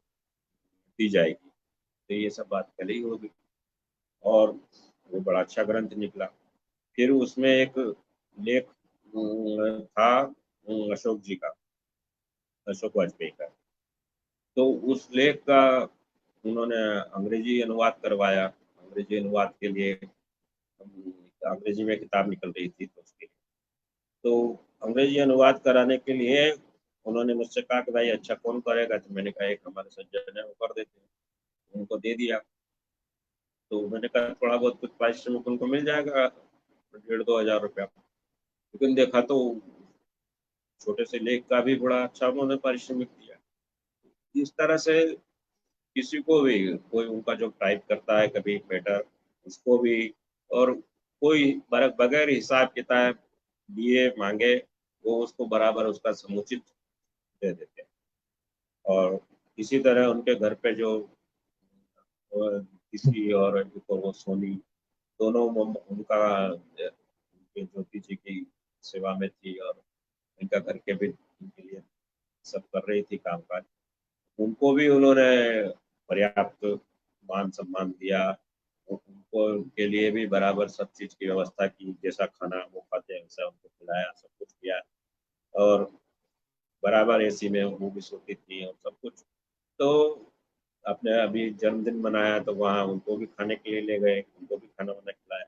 दी जाएगी। तो ये सब बात पहले ही हो गई और वो बड़ा अच्छा ग्रंथ निकला। फिर उसमें एक लेख था अशोक जी का, अशोक वाजपेयी का। तो उस लेख का उन्होंने अंग्रेजी अनुवाद करवाया। अंग्रेजी अनुवाद के लिए अंग्रेजी में किताब निकल रही थी तो उसके लिए, तो अंग्रेजी अनुवाद कराने के लिए उन्होंने मुझसे कहा कि भाई अच्छा कौन करेगा, तो मैंने कहा एक हमारे सज्जन है वो कर देते हैं, उनको दे दिया। तो मैंने कहा थोड़ा बहुत कुछ पारिश्रमिक उनको मिल जाएगा, 1,500-2,000 रुपया। लेकिन देखा तो छोटे से लेख का भी बड़ा अच्छा उन्होंने पारिश्रमिक दिया। इस तरह से किसी को भी, कोई उनका जो टाइप करता है कभी बेटर, उसको भी, और कोई बगैर हिसाब किताब दिए मांगे, वो उसको बराबर उसका समुचित दे देते हैं। और इसी तरह उनके घर पे जो किसी और वो सोनी, दोनों उनका उनके ज्योति जी की सेवा में थी और इनका घर के भी उनके लिए सब कर रही थी कामकाज। उनको भी उन्होंने पर्याप्त मान सम्मान दिया, उनको उनके लिए भी बराबर सब चीज की व्यवस्था की, जैसा खाना वो खाते हैं वैसा उनको खिलाया, सब कुछ किया। और बराबर एसी में वो भी सोती थी और सब कुछ। तो अपने अभी जन्मदिन मनाया तो वहाँ उनको भी खाने के लिए ले गए, उनको भी खाना वाना खिलाया।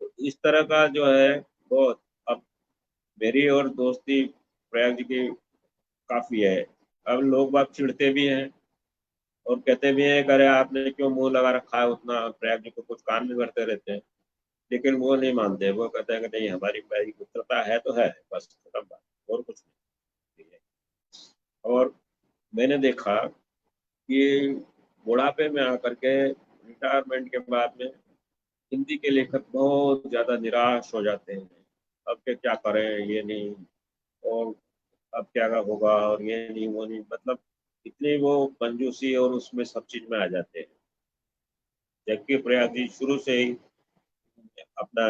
तो इस तरह का जो है वो, अब मेरी और दोस्ती प्रयाग जी की काफी है। अब लोग बाग चिढ़ते भी हैं और कहते भी हैं कि अरे आपने क्यों मुंह लगा रखा है उतना, प्रयाग जी को कुछ कान में भरते रहते हैं। लेकिन वो नहीं मानते, वो कहते हैं कि नहीं हमारी भाई मित्रता है तो है, बस खत्म बात, और कुछ नहीं है। और मैंने देखा कि बुढ़ापे में आकर के, रिटायरमेंट के बाद में, हिंदी के लेखक बहुत ज्यादा निराश हो जाते हैं। अब के क्या करें, ये नहीं, और अब क्या होगा, और ये नहीं वो नहीं, मतलब इतनी वो कंजूसी और उसमें सब चीज में आ जाते हैं। जबकि प्रयाग जी शुरू से ही अपना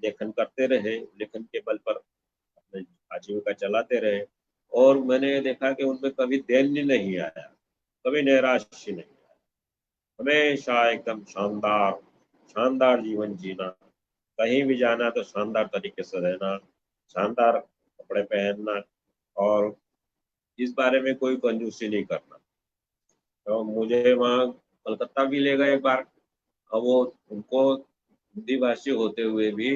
लेखन करते रहे, लेखन के बल पर अपने आजीविका चलाते रहे। और मैंने देखा कि उनमें कभी दैन्य नहीं आया, कभी नैराश्य नहीं आया, हमेशा एकदम शानदार शानदार जीवन जीना, कहीं भी जाना तो शानदार तरीके से रहना, शानदार कपड़े पहनना, और इस बारे में कोई कंजूसी नहीं करना। तो मुझे वहाँ कलकत्ता भी ले गए एक बार। अब वो उनको हिंदी भाषी होते हुए भी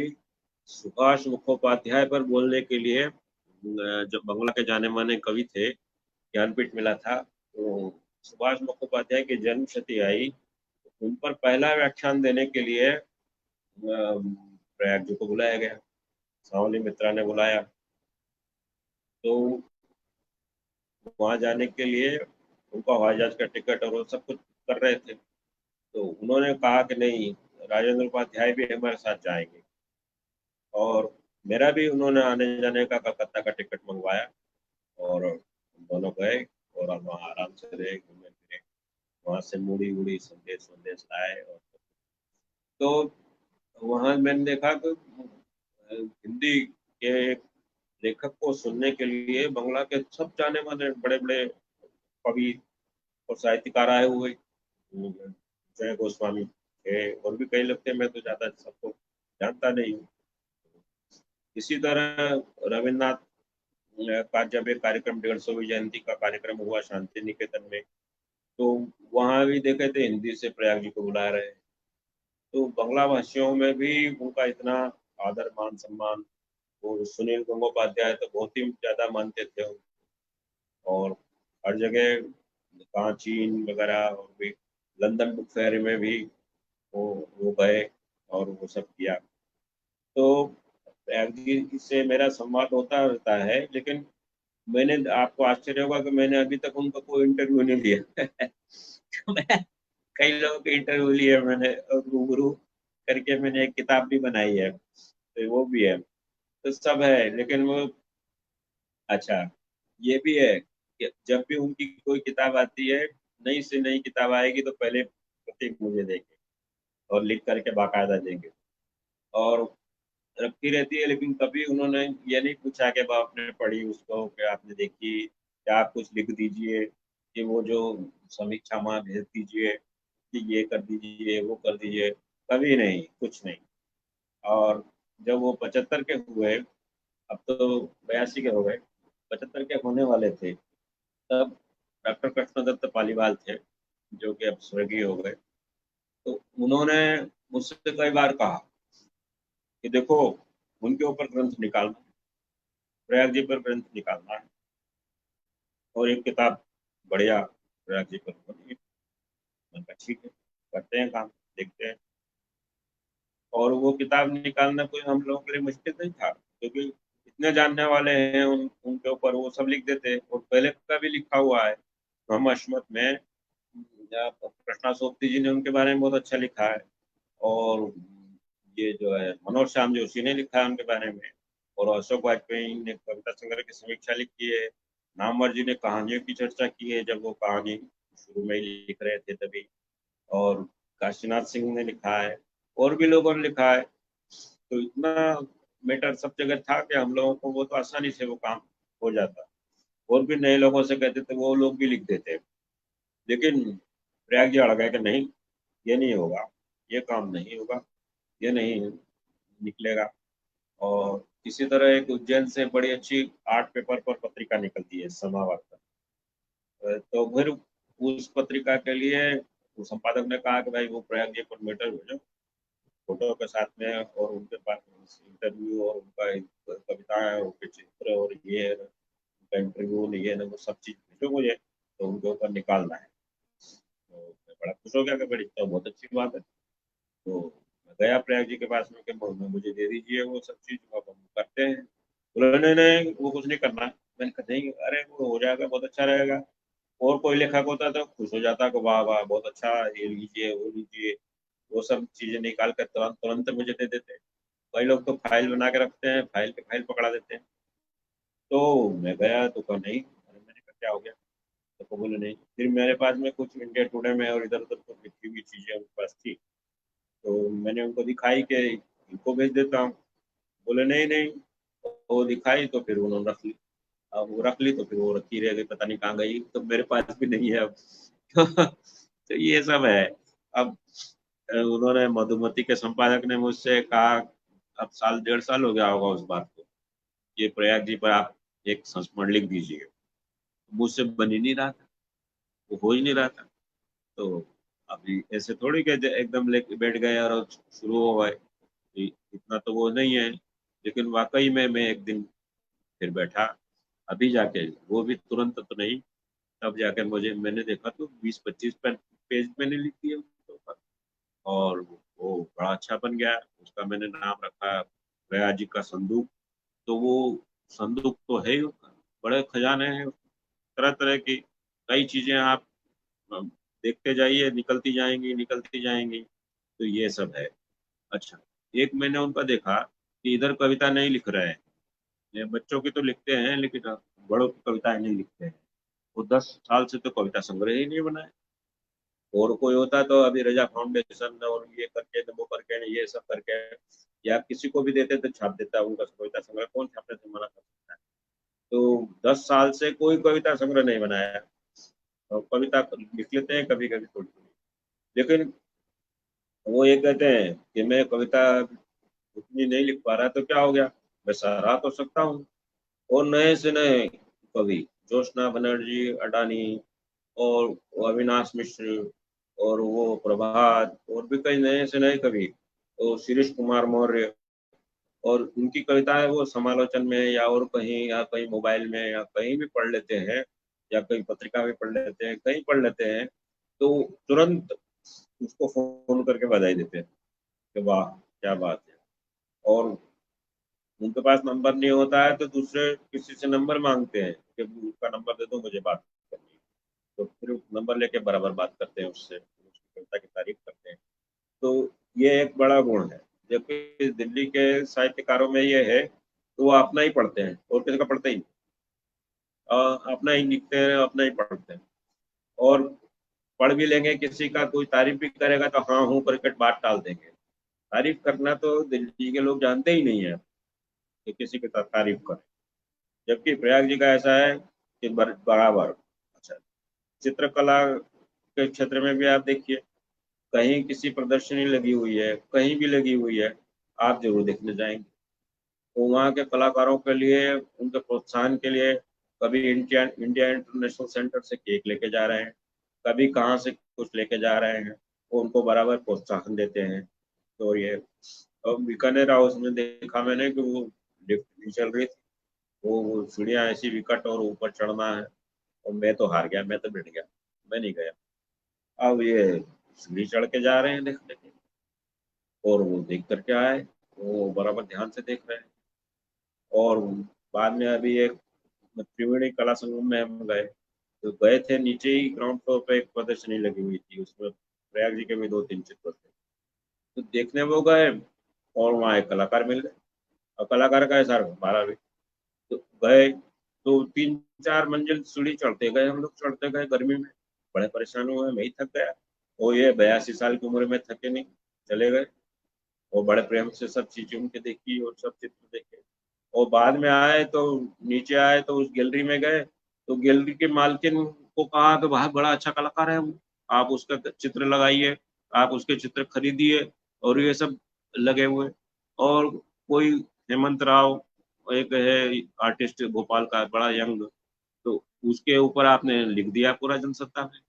सुभाष मुखोपाध्याय पर बोलने के लिए, जब बंगला के जाने माने कवि थे, ज्ञानपीठ मिला था, तो सुभाष मुखोपाध्याय की जन्म शती आई, उन पर पहला व्याख्यान देने के लिए प्रयाग जी को बुलाया गया, सावली मित्रा ने बुलाया। तो वहां जाने के लिए उनका हवाई जहाज का टिकट और वो सब कुछ कर रहे थे। तो उन्होंने कहा कि नहीं, राजेंद्र उपाध्याय भी हमारे साथ जाएंगे। और मेरा भी उन्होंने आने जाने का कलकत्ता का टिकट मंगवाया और दोनों गए। और हम वहाँ आराम से रहे, घूमे फिरे, वहाँ से मुड़ी उड़ी संदेश वंदेश लाए। और तो वहाँ मैंने देखा कि हिंदी के एक लेखक को सुनने के लिए बंगला के सब जाने माने बड़े बड़े कवि और साहित्यकार आए हुए। जय गोस्वामी थे और भी कई लोग थे, मैं तो ज्यादा सबको जानता नहीं हूँ। इसी तरह रविन्द्रनाथ का जब एक कार्यक्रम 150वीं जयंती का कार्यक्रम हुआ शांति निकेतन में, तो वहां भी देखे थे हिंदी से प्रयाग जी को बुला रहे हैं। तो बंगला भाषियों में भी उनका इतना आदर मान सम्मान। और सुनील गंगोपाध्याय तो बहुत ही ज्यादा मानते थे और हर जगह कहाँ चीन वगैरह और भी लंदन बुक फेयर में भी वो गए और वो सब किया। तो प्रयाग जी से मेरा संवाद होता रहता है, लेकिन मैंने, आपको आश्चर्य होगा कि मैंने अभी तक उनका कोई इंटरव्यू नहीं लिया। तो मैं कई लोगों के इंटरव्यू लिए मैंने, और रूबरू करके मैंने एक किताब भी बनाई है, तो वो भी है। तो सब है, लेकिन वो, अच्छा, ये भी है कि जब भी उनकी कोई किताब आती है, नई से नई किताब आएगी तो पहले प्रतीक मुझे देंगे और लिख करके बाकायदा देंगे और रखती रहती है। लेकिन कभी उन्होंने ये नहीं पूछा कि आपने पढ़ी उसको, कि आपने देखी, या आप कुछ लिख दीजिए, कि वो जो समीक्षा वहाँ भेज दीजिए, कि ये कर दीजिए वो कर दीजिए। कभी नहीं, कुछ नहीं। और जब वो 75 के हुए, अब तो 82 के हो गए, 75 के होने वाले थे, तब डॉक्टर कृष्णदत्त पालीवाल थे, जो कि अब स्वर्गीय हो गए। तो उन्होंने मुझसे कई बार कहा कि देखो, उनके ऊपर ग्रंथ निकालना, प्रयाग जी पर ग्रंथ निकालना है और एक किताब बढ़िया प्रयाग जी पर बनी है। मैंने कहा ठीक है, करते हैं काम, देखते हैं। और वो किताब निकालना कोई हम लोगों के लिए मुश्किल नहीं था, क्योंकि इतने जानने वाले हैं उनके ऊपर, वो सब लिख देते। और पहले का भी लिखा हुआ है मोहम्मद अशमत में, या कृष्णा सोबती जी ने उनके बारे में बहुत अच्छा लिखा है। और ये जो है मनोज श्याम जोशी ने लिखा है उनके बारे में। और अशोक वाजपेयी ने कविता संग्रह की समीक्षा लिखी है। नामवर जी ने कहानियों की चर्चा की है, जब वो कहानी शुरू में ही लिख रहे थे तभी। और काशीनाथ सिंह ने लिखा है, और भी लोगों ने लिखा है। तो इतना मैटर सब जगह था कि हम लोगों को वो तो आसानी से वो काम हो जाता। और भी नए लोगों से कहते थे, वो लोग भी लिख देते। लेकिन प्रयाग जी अड़ गए कि नहीं, ये नहीं होगा, ये काम नहीं होगा, ये नहीं निकलेगा। और इसी तरह एक उज्जैन से बड़ी अच्छी आर्ट पेपर पर पत्रिका निकलती है, समावर्तन। तो फिर उस पत्रिका के लिए उस संपादक ने कहा कि भाई वो प्रयाग जी पर मैटर भेजो, फोटो के साथ में, और उनके पास इंटरव्यू और उनका कविताएं, उनके चित्र, और ये उनका इंटरव्यू, ये ना वो सब चीज भेजो मुझे, तो उनके ऊपर निकालना है। तो मैं बड़ा खुश हो गया कि बड़ी, तो बहुत अच्छी बात है। तो मैं गया प्रयाग जी के पास में कि मुझे दे दीजिए वो सब चीज, अब हम करते हैं। बोले नहीं नहीं, वो कुछ नहीं करना। मैंने कहा नहीं, अरे वो हो जाएगा, बहुत अच्छा रहेगा। और कोई लेखक होता तो खुश हो जाता कि वाह वाह बहुत अच्छा, ये लीजिए वो लीजिए, वो सब चीजें निकाल कर तुरंत तुरंत मुझे दे देते। कई लोग तो फाइल बना के रखते हैं, फाइल पे फाइल पकड़ा देते हैं। तो मैं गया तो कहा नहीं, अरे मैंने कहा क्या हो गया, तो बोले नहीं। फिर मेरे पास में कुछ इंडिया टुडे में और इधर उधर कुछ लिखी हुई चीजें उनके पास थी, तो मैंने उनको दिखाई कि इनको भेज देता हूँ। बोले नहीं नहीं, वो दिखाई तो फिर उन्होंने रख ली। अब वो रख ली तो फिर वो रखी रह गई, पता नहीं कहाँ गई, तो मेरे पास भी नहीं है अब। तो ये सब है। अब उन्होंने, मधुमती के संपादक ने मुझसे कहा, अब साल 1.5 साल हो गया होगा उस बात को, ये प्रयाग जी पर आप एक संस्मरण लिख दीजिए। मुझसे बन ही नहीं रहा था, वो हो ही नहीं रहा था। तो अभी ऐसे थोड़ी के एकदम लेके बैठ गए और शुरू हो गए, इतना तो वो नहीं है। लेकिन वाकई में मैं एक दिन फिर बैठा, अभी जाके, वो भी तुरंत तो नहीं, तब जाकर मुझे, मैंने देखा तो 20-25 पेज मैंने लिख दिए उसके ऊपर। और वो बड़ा अच्छा बन गया। उसका मैंने नाम रखा गया जी का संदूक। तो वो संदूक तो है ही उसका, बड़े खजाने हैं, तरह तरह की कई चीजें आप देखते जाइए, निकलती जाएंगी निकलती जाएंगी। तो ये सब है। अच्छा, एक मैंने उनका देखा कि इधर कविता नहीं लिख रहे हैं, ये बच्चों की तो लिखते हैं, लेकिन बड़ों की कविताएं नहीं लिखते हैं। वो 10 साल से तो कविता संग्रह ही नहीं बनाए। और कोई होता तो अभी रजा फाउंडेशन और ये करके वो करके ये सब करके, या किसी को भी देते तो छाप देता उनका कविता संग्रह, कौन छापने से मना कर सकता है। तो 10 साल से कोई कविता संग्रह नहीं बनाया। और कविता लिख लेते हैं कभी कभी थोड़ी थोड़ी, लेकिन वो ये कहते हैं कि मैं कविता उतनी नहीं लिख पा रहा, तो क्या हो गया, मैं सराहा तो सकता हूँ। और नए से नए कवि, ज्योत्सना बनर्जी, अडानी और अविनाश मिश्र और वो प्रभात, और भी कई नए से नए कवि, और शिरीष कुमार मौर्य, और उनकी कविताएं वो समालोचन में या और कहीं, या कहीं मोबाइल में या कहीं भी पढ़ लेते हैं, या कहीं पत्रिका में पढ़ लेते हैं, कहीं पढ़ लेते हैं, तो तुरंत उसको फोन करके बधाई देते हैं कि वाह क्या बात है। और उनके पास नंबर नहीं होता है तो दूसरे किसी से नंबर मांगते हैं कि उसका नंबर दे दो मुझे बात करनी है। तो फिर नंबर लेके बराबर बात करते हैं उससे, उसकी कविता की तारीफ करते हैं। तो ये एक बड़ा गुण है। जबकि दिल्ली के साहित्यकारों में ये है तो वो अपना ही पढ़ते हैं और किसी का पढ़ते ही नहीं। अपना ही लिखते हैं, अपना ही पढ़ते हैं। और पढ़ भी लेंगे, किसी का कोई तारीफ भी करेगा तो हाँ हूँ करके बात टाल देंगे। तारीफ करना तो दिल्ली के लोग जानते ही नहीं है कि किसी की तारीफ करें। जबकि प्रयाग जी का ऐसा है कि बराबर। अच्छा, चित्रकला के क्षेत्र में भी आप देखिए, कहीं किसी प्रदर्शनी लगी हुई है, कहीं भी लगी हुई है, आप जरूर देखने जाएंगे। तो वहाँ के कलाकारों के लिए, उनके प्रोत्साहन के लिए, कभी इंडिया इंडिया इंटरनेशनल सेंटर से केक लेके जा रहे हैं, कभी कहाँ से कुछ लेके जा रहे हैं, वो उनको बराबर प्रोत्साहन देते हैं। तो ये, और बीकानेर हाउस में देखा मैंने कि वो लिफ्ट नहीं चल रही थी, वो सीढ़ियाँ ऐसी विकट और ऊपर चढ़ना है, और मैं तो हार गया, मैं तो बैठ गया, मैं नहीं गया। अब ये सीढ़ी चढ़ के जा रहे हैं देखने के, और वो देख करके आए, वो बराबर ध्यान से देख रहे हैं। और बाद में अभी एक त्रिवेणी कला संगम में हम गए, तो गए थे नीचे ही ग्राउंड फ्लोर पे एक प्रदर्शनी लगी हुई थी, उसमें प्रयाग जी के भी 2-3 चित्र थे। तो देखने वो गए, और वहाँ एक कलाकार मिल गए, और कलाकार का ऐसा 12वीं। तो गए, तो 3-4 मंजिल सीढ़ी चढ़ते गए, हम लोग चढ़ते गए गर्मी में, बड़े परेशान हुए, मैं ही थक गया। और ये 82 साल की उम्र में थके नहीं, चले गए। और बड़े प्रेम से सब चीजें उनके देखी और सब चित्र देखे। और बाद में आए तो, नीचे आए तो उस गैलरी में गए, तो गैलरी के मालकिन को कहा कि बहुत बड़ा अच्छा कलाकार है वो, आप उसका चित्र लगाइए, आप उसके चित्र खरीदिए। और ये सब लगे हुए। और कोई हेमंत राव, एक है आर्टिस्ट भोपाल का, बड़ा यंग, तो उसके ऊपर आपने लिख दिया पूरा जनसत्ता में,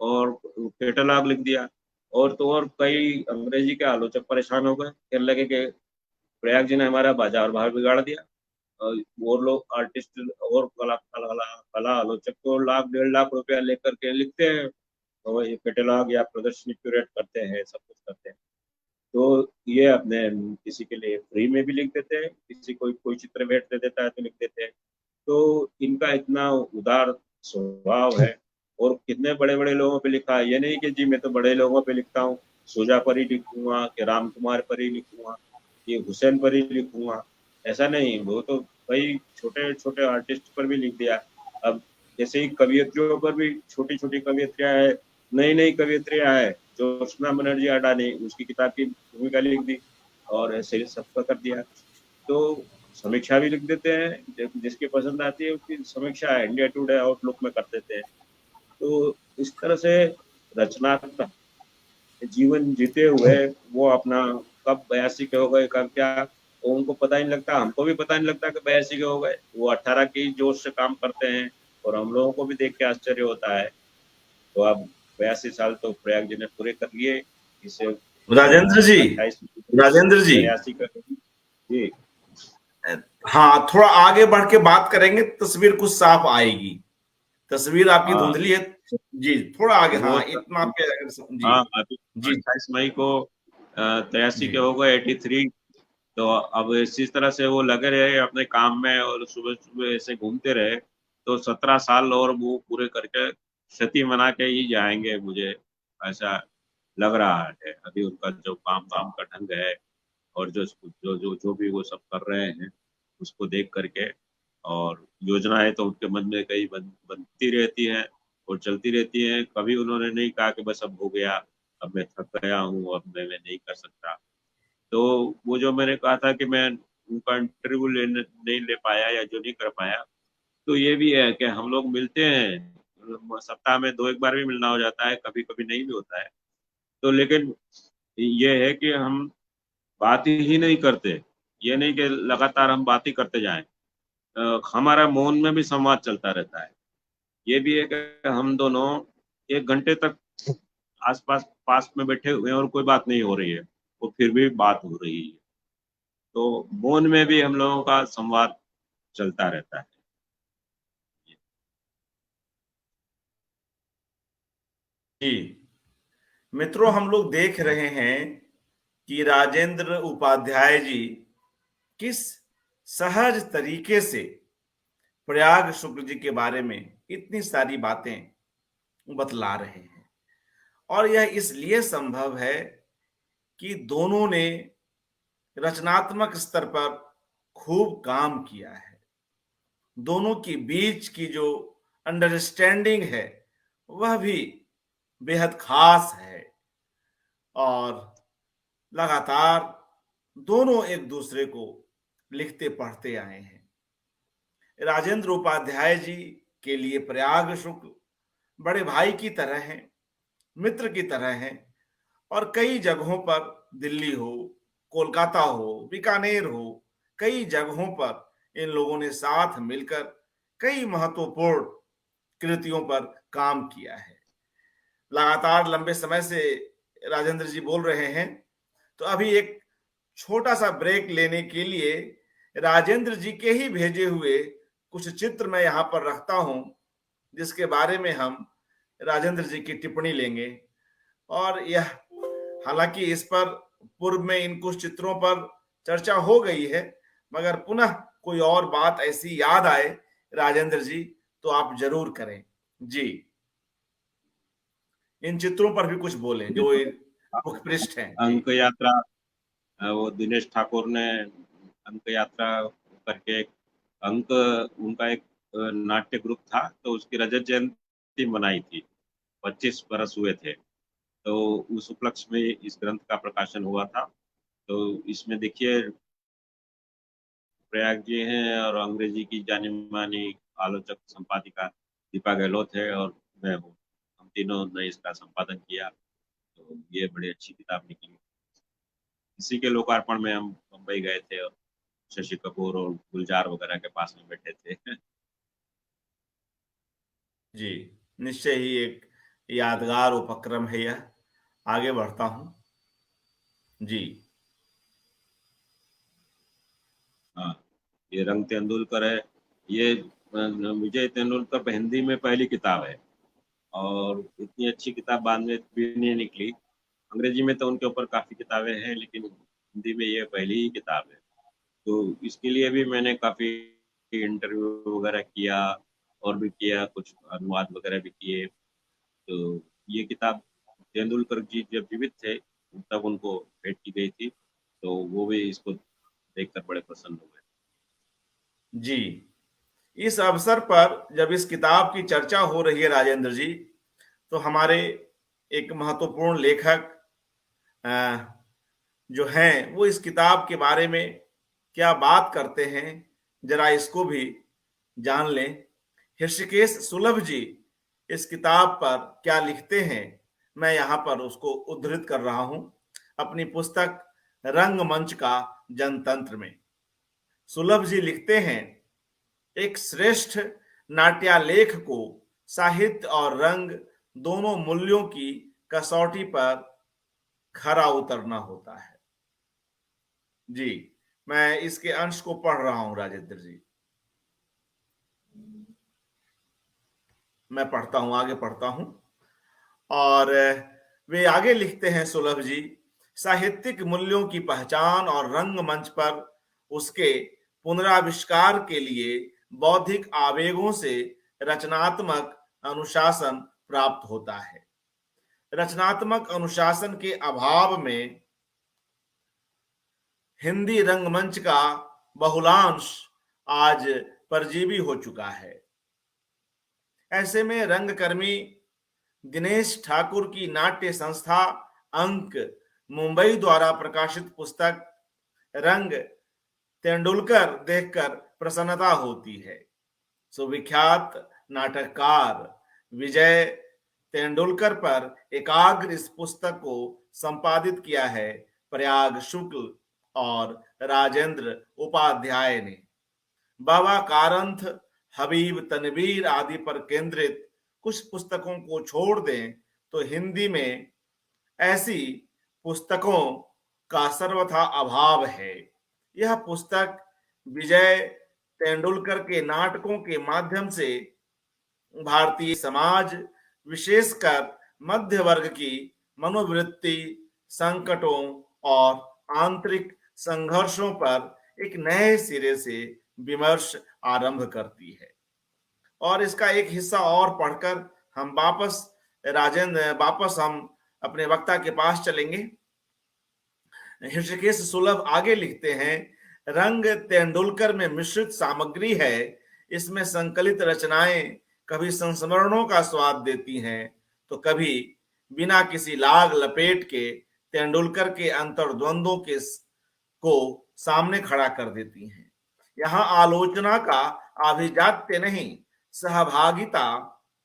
और कैटलॉग लिख दिया। और तो और कई अंग्रेजी के आलोचक परेशान हो गए, कहने लगे कि प्रयाग जी ने हमारा बाजार भाव बिगाड़ दिया। और लोग आर्टिस्ट और कला आलोचक तो 1-1.5 लाख रुपया लेकर के लिखते हैं, तो ये कैटलॉग या प्रदर्शनी क्यूरेट करते हैं, सब कुछ करते हैं। तो ये अपने किसी के लिए फ्री में भी लिख देते हैं, किसी को कोई चित्र भेंट दे देता है तो लिख देते हैं। तो इनका इतना उदार स्वभाव है। और कितने बड़े बड़े लोगों पे लिखा है, ये नहीं कि जी मैं तो बड़े लोगों पे लिखता हूँ, सुजा पर ही लिखूंगा कि राम कुमार पर ही लिखूंगा कि हुसैन पर ही लिखूंगा, ऐसा नहीं। वो तो कई छोटे छोटे आर्टिस्ट पर भी लिख दिया। अब जैसे ही कवियत्रियों पर भी छोटी छोटी कवियत्रियां है, नई नई कवियत्रियां है, ज्योत्सना बनर्जी अडानी, उसकी किताब की भूमिका लिख दी, और ऐसे सबका कर दिया। तो समीक्षा भी लिख देते हैं, जिसकी पसंद आती है उसकी समीक्षा है इंडिया टुडे आउटलुक में कर देते हैं। तो इस तरह से रचनात्मक जीवन जीते हुए वो अपना, कब 82 के हो गए कब क्या, वो उनको पता ही नहीं लगता, हमको भी पता नहीं लगता कि 82 के हो गए। वो 18 की जोश से काम करते हैं, और हम लोगों को भी देख के आश्चर्य होता है। तो अब 82 साल तो प्रयाग जी ने पूरे कर लिए। इसे राजेंद्र जी, 28 राजेंद्र जी, 83 का जी। हाँ, थोड़ा आगे बढ़ के बात करेंगे, तस्वीर कुछ साफ आएगी। तस्वीर आपकी हाँ धुंधली है। जी, थोड़ा आगे, वो हाँ, इतना पे अगर जी। हाँ, अभी जी। 28 मई को 83 जी। के हो गए, 83। तो अब इसी तरह से वो लगे रहे अपने काम में, और सुबह सुबह ऐसे घूमते रहे, तो 17 साल और वो पूरे करके क्षति मना के ही जाएंगे, मुझे ऐसा लग रहा है। अभी उनका जो काम काम का ढंग है, और जो जो जो जो भी वो सब कर रहे हैं, उसको देख करके और योजनाएं तो उनके मन में कई बनती रहती हैं और चलती रहती हैं। कभी उन्होंने नहीं कहा कि बस अब हो गया, अब मैं थक गया हूँ, अब मैं नहीं कर सकता। तो वो जो मैंने कहा था कि मैं उनका इंटरव्यू लेने नहीं ले पाया या जो नहीं कर पाया, तो ये भी है कि हम लोग मिलते हैं, सप्ताह में 2 एक बार भी मिलना हो जाता है, कभी कभी नहीं भी होता है। तो लेकिन ये है कि हम बात ही नहीं करते, ये नहीं कि लगातार हम बात ही करते जाएं। हमारा मौन में भी संवाद चलता रहता है। ये भी है कि हम दोनों 1 घंटे तक आसपास पास में बैठे हुए हैं और कोई बात नहीं हो रही है, वो फिर भी बात हो रही है। तो मौन में भी हम लोगों का संवाद चलता रहता है। जी मित्रों, हम लोग देख रहे हैं कि राजेंद्र उपाध्याय जी किस सहज तरीके से प्रयाग शुक्ल जी के बारे में इतनी सारी बातें बतला रहे हैं। और यह इसलिए संभव है कि दोनों ने रचनात्मक स्तर पर खूब काम किया है। दोनों के बीच की जो अंडरस्टैंडिंग है वह भी बेहद खास है और लगातार दोनों एक दूसरे को लिखते पढ़ते आए हैं। राजेंद्र उपाध्याय जी के लिए प्रयाग शुक्ल बड़े भाई की तरह हैं, मित्र की तरह हैं और कई जगहों पर, दिल्ली हो, कोलकाता हो, बीकानेर हो, कई जगहों पर इन लोगों ने साथ मिलकर कई महत्वपूर्ण कृतियों पर काम किया है। लगातार लंबे समय से राजेंद्र जी बोल रहे हैं, तो अभी एक छोटा सा ब्रेक लेने के लिए राजेंद्र जी के ही भेजे हुए कुछ चित्र मैं यहां पर रखता हूं, जिसके बारे में हम राजेंद्र जी की टिप्पणी लेंगे। और यह, हालांकि इस पर पूर्व में इन कुछ चित्रों पर चर्चा हो गई है, मगर पुनः कोई और बात ऐसी याद आए राजेंद्र जी तो आप जरूर करें। जी, इन चित्रों पर भी कुछ बोलें जो बिल्कुल। मुख्य पृष्ठ हैं। जी अंक यात्रा, वो दिनेश ठाकुर ने अंक यात्रा करके एक अंक, उनका एक नाट्य ग्रुप था, तो उसकी रजत जयंती मनाई थी, 25 बरस हुए थे। तो उस उपलक्ष्य में इस ग्रंथ का प्रकाशन हुआ था। तो इसमें देखिए, प्रयाग जी हैं और अंग्रेजी की जानी मानी आलोचक संपादिका दीपा गहलोत है और मैं हूँ। हम तीनों ने इसका संपादन किया, तो ये बड़ी अच्छी किताब निकली। इसी के लोकार्पण में हम मुंबई गए थे और शशि कपूर और गुलजार वगैरह के पास में बैठे थे। जी, निश्चय ही एक यादगार उपक्रम है यह। आगे बढ़ता हूं। जी हाँ, ये रंग तेंदुलकर है। ये विजय तेंदुलकर पर हिंदी में पहली किताब है और इतनी अच्छी किताब बाद में भी नहीं निकली। अंग्रेजी में तो उनके ऊपर काफी किताबें हैं, लेकिन हिंदी में ये पहली ही किताब है। तो इसके लिए भी मैंने काफी इंटरव्यू वगैरह किया और भी किया, कुछ अनुवाद वगैरह भी किए। तो ये किताब तेंदुलकर जी जब जीवित थे तब उनको भेंट की गई थी, तो वो भी इसको देखकर बड़े प्रसन्न हुए। जी, इस अवसर पर जब इस किताब की चर्चा हो रही है राजेंद्र जी, तो हमारे एक महत्वपूर्ण लेखक जो हैं वो इस किताब के बारे में क्या बात करते हैं, जरा इसको भी जान लें। ऋषिकेश सुलभ जी इस किताब पर क्या लिखते हैं, मैं यहाँ पर उसको उद्धृत कर रहा हूं अपनी पुस्तक रंगमंच का जनतंत्र में। सुलभ जी लिखते हैं, एक श्रेष्ठ नाट्यालेख को साहित्य और रंग दोनों मूल्यों की कसौटी पर खरा उतरना होता है। जी, मैं इसके अंश को पढ़ रहा हूं राजेंद्र जी। मैं पढ़ता हूं, आगे पढ़ता हूं। और वे आगे लिखते हैं सुलभ जी, साहित्यिक मूल्यों की पहचान और रंगमंच पर उसके पुनराविष्कार के लिए बौद्धिक आवेगों से रचनात्मक अनुशासन प्राप्त होता है। रचनात्मक अनुशासन के अभाव में हिंदी रंगमंच का बहुलांश आज परजीवी हो चुका है। ऐसे में रंगकर्मी दिनेश ठाकुर की नाट्य संस्था अंक मुंबई द्वारा प्रकाशित पुस्तक रंग तेंदुलकर देखकर प्रसन्नता होती है। सुविख्यात नाटककार विजय तेंदुलकर पर एकाग्र इस पुस्तक को संपादित किया है प्रयाग शुक्ल और राजेंद्र उपाध्याय ने। बाबा कारंथ, हबीब तनवीर आदि पर केंद्रित कुछ पुस्तकों को छोड़ दें तो हिंदी में ऐसी पुस्तकों का सर्वथा अभाव है। यह पुस्तक विजय तेंदुलकर के नाटकों के माध्यम से भारतीय समाज, विशेषकर मध्य वर्ग की मनोवृत्ति, संकटों और आंतरिक संघर्षों पर एक नए सिरे से विमर्श आरंभ करती है। और इसका एक हिस्सा और पढ़कर हम वापस हम अपने वक्ता के पास चलेंगे। ऋषिकेश सुलभ आगे लिखते हैं, रंग तेंदुलकर में मिश्रित सामग्री है। इसमें संकलित रचनाएं कभी संस्मरणों का स्वाद देती हैं तो कभी बिना किसी लाग लपेट के तेंदुलकर के अंतर्द्वंदों को सामने खड़ा कर देती हैं। यहाँ आलोचना का आभिजात्य नहीं, सहभागिता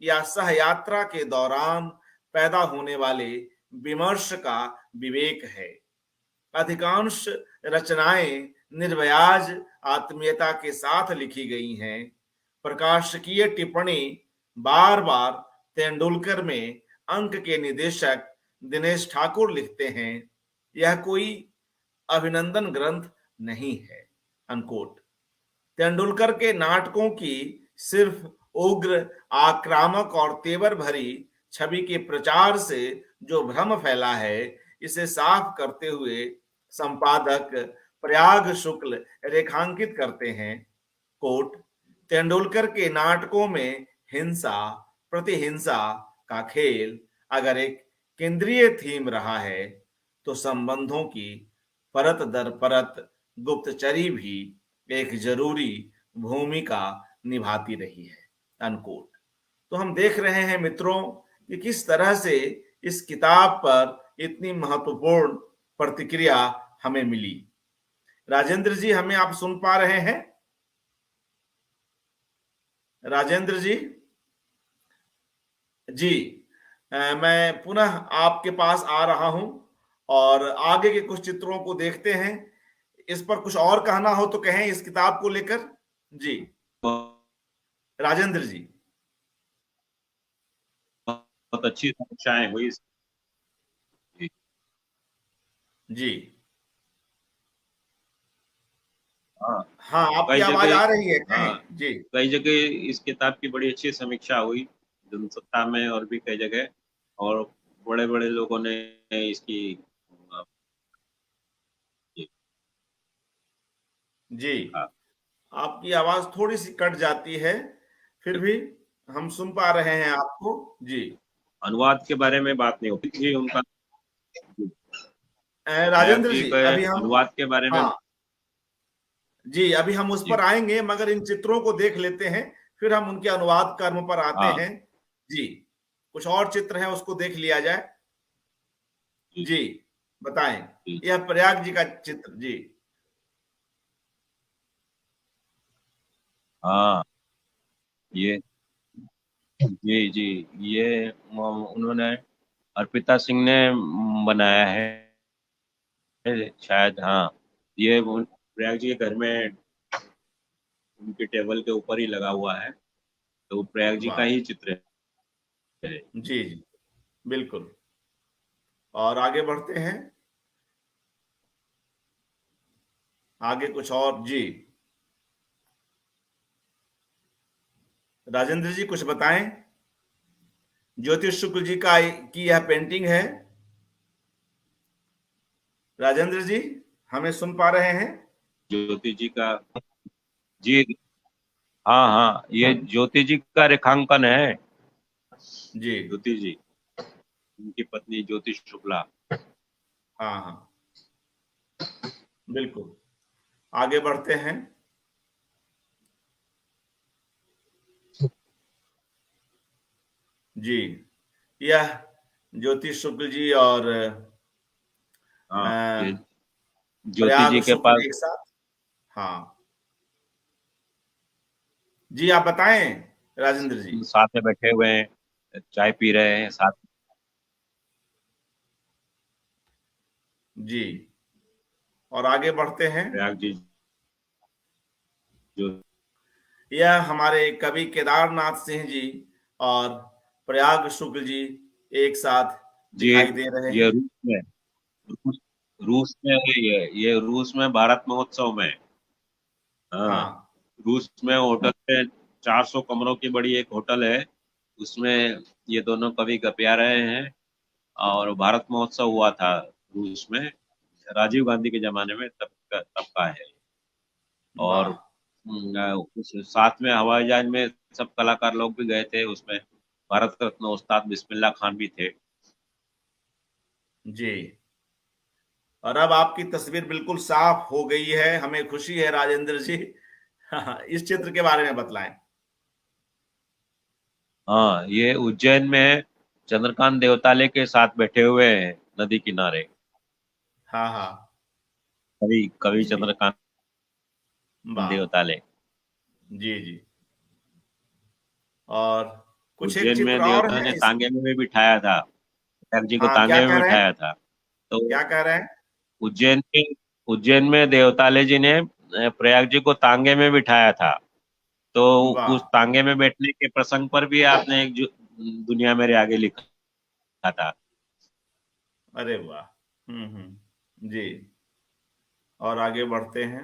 या सहयात्रा के दौरान पैदा होने वाले विमर्श का विवेक है। अधिकांश रचनाएं निर्व्याज आत्मीयता के साथ लिखी गई हैं। प्रकाशकीय टिप्पणी बार बार तेंदुलकर में अंक के निदेशक दिनेश ठाकुर लिखते हैं, यह कोई अभिनंदन ग्रंथ नहीं है, अनकोट। तेंदुलकर के नाटकों की सिर्फ उग्र, आक्रामक और तेवर भरी छवि के प्रचार से जो भ्रम फैला है, इसे साफ करते हुए संपादक प्रयाग शुक्ल रेखांकित करते हैं, कोट, तेंदुलकर के नाटकों में हिंसा प्रतिहिंसा का खेल अगर एक केंद्रीय थीम रहा है तो संबंधों की परत दर परत गुप्तचरी भी एक जरूरी भूमिका निभाती रही है, अनकोट। तो हम देख रहे हैं मित्रों कि किस तरह से इस किताब पर इतनी महत्वपूर्ण प्रतिक्रिया हमें मिली। राजेंद्र जी, हमें आप सुन पा रहे हैं? राजेंद्र जी जी, मैं पुनः आपके पास आ रहा हूं और आगे के कुछ चित्रों को देखते हैं। इस पर कुछ और कहना हो तो कहें इस किताब को लेकर। जी राजेंद्र जी। बहुत अच्छी समीक्षाएं हुई। जी हाँ, हाँ, आपकी कई आवाज जगह, आ रही है, हाँ, कहें। जी कई जगह इस किताब की बड़ी अच्छी समीक्षा हुई, जनसत्ता में और भी कई जगह, और बड़े बड़े लोगों ने इसकी जी, हाँ, आपकी आवाज थोड़ी सी कट जाती है, फिर भी हम सुन पा रहे हैं आपको। जी अनुवाद के बारे में बात नहीं होती थी उनका। प्रयाग राजेंद्र जी जी, के अभी हम, अनुवाद के बारे में। हाँ जी, अभी हम उस जी पर आएंगे, मगर इन चित्रों को देख लेते हैं, फिर हम उनके अनुवाद कर्म पर आते हाँ हैं। जी, कुछ और चित्र हैं, उसको देख लिया जाए। जी जी बताएं। जी यह प्रयाग जी का चित्र। जी हाँ, ये जी जी, ये उन्होंने अर्पिता सिंह ने बनाया है शायद। हाँ, ये प्रयाग जी के घर में उनके टेबल के ऊपर ही लगा हुआ है, तो प्रयाग जी का वाह, ही चित्र है। जी जी बिल्कुल। और आगे बढ़ते हैं, आगे कुछ और। जी राजेंद्र जी कुछ बताएं। ज्योतिष शुक्ल जी की यह पेंटिंग है। राजेंद्र जी, हमें सुन पा रहे हैं? ज्योति जी का, जी हाँ हाँ, ये ज्योति जी का रेखांकन है। जी ज्योति जी, उनकी पत्नी ज्योति शुक्ला। हाँ हाँ बिल्कुल। आगे बढ़ते हैं। जी, यह ज्योति शुक्ल जी और हाँ, ये अ, ज्योति प्रयाग जी के शुक्ल पास एक साथ। हाँ, जी आप बताएं राजेंद्र जी। साथ में बैठे हुए हैं, चाय पी रहे हैं साथ। जी, और आगे बढ़ते हैं। प्रयाग जी जो यह हमारे कवि केदारनाथ सिंह जी और प्रयाग शुक्ल जी एक साथ ये दिखाई दे रहे ये हैं। रूस रूस में है, ये रूस में भारत महोत्सव में। हाँ, हाँ, रूस में होटल पे 400 कमरों की बड़ी एक होटल है, उसमें ये दोनों कवि कपिया रहे हैं। और भारत महोत्सव हुआ था रूस में, राजीव गांधी के जमाने में, तब का है। और वाह। उस साथ में हवाई जहाज में सब कलाकार लोग भी गए थे उसमें, भारत रत्न उस्ताद बिस्मिल्लाह खान भी थे। जी, और अब आपकी तस्वीर बिल्कुल साफ हो गई है, हमें खुशी है राजेंद्र जी। हाँ, इस चित्र के बारे में बतलाएं। हाँ, ये उज्जैन में चंद्रकांत देवताले के साथ बैठे हुए हैं नदी किनारे, हाँ हाँ। कवि कवि जी, चंद्रकांत वाह। देवताले। जी जी। और कुछ एक उज्जैन चित्र में और देवता है ने इस। तांगे में भी बिठाया था, ठाकुर जी को हाँ, क्या तांगे में कह रहे हैं? बिठाया था। तो क्या कह रहे हैं? उज्जैन में उज्जैन में देवताले जी ने प्रयाग जी को तांगे में बिठाया था। तो वाह। उस तांगे में बैठने के प्रसंग पर भी आपने एक दुनिया मेरे आगे लिखा था। अरे वाह। जी, और आगे बढ़ते हैं।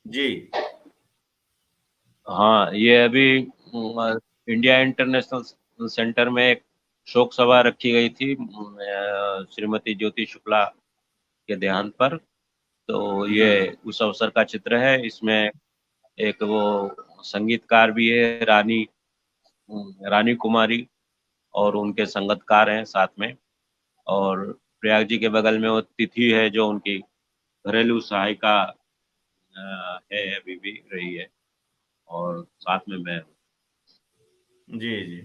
जी। हाँ, ये अभी इंडिया इंटरनेशनल सेंटर में एक शोक सभा रखी गई थी श्रीमती ज्योति शुक्ला के देहांत पर। तो जी ये उस अवसर का चित्र है। इसमें एक वो संगीतकार भी है, रानी कुमारी, और उनके संगतकार हैं साथ में। और प्रयाग जी के बगल में वो तिथि है जो उनकी घरेलू सहायिका है, अभी भी रही है। और साथ में मैं हूँ। जी। जी,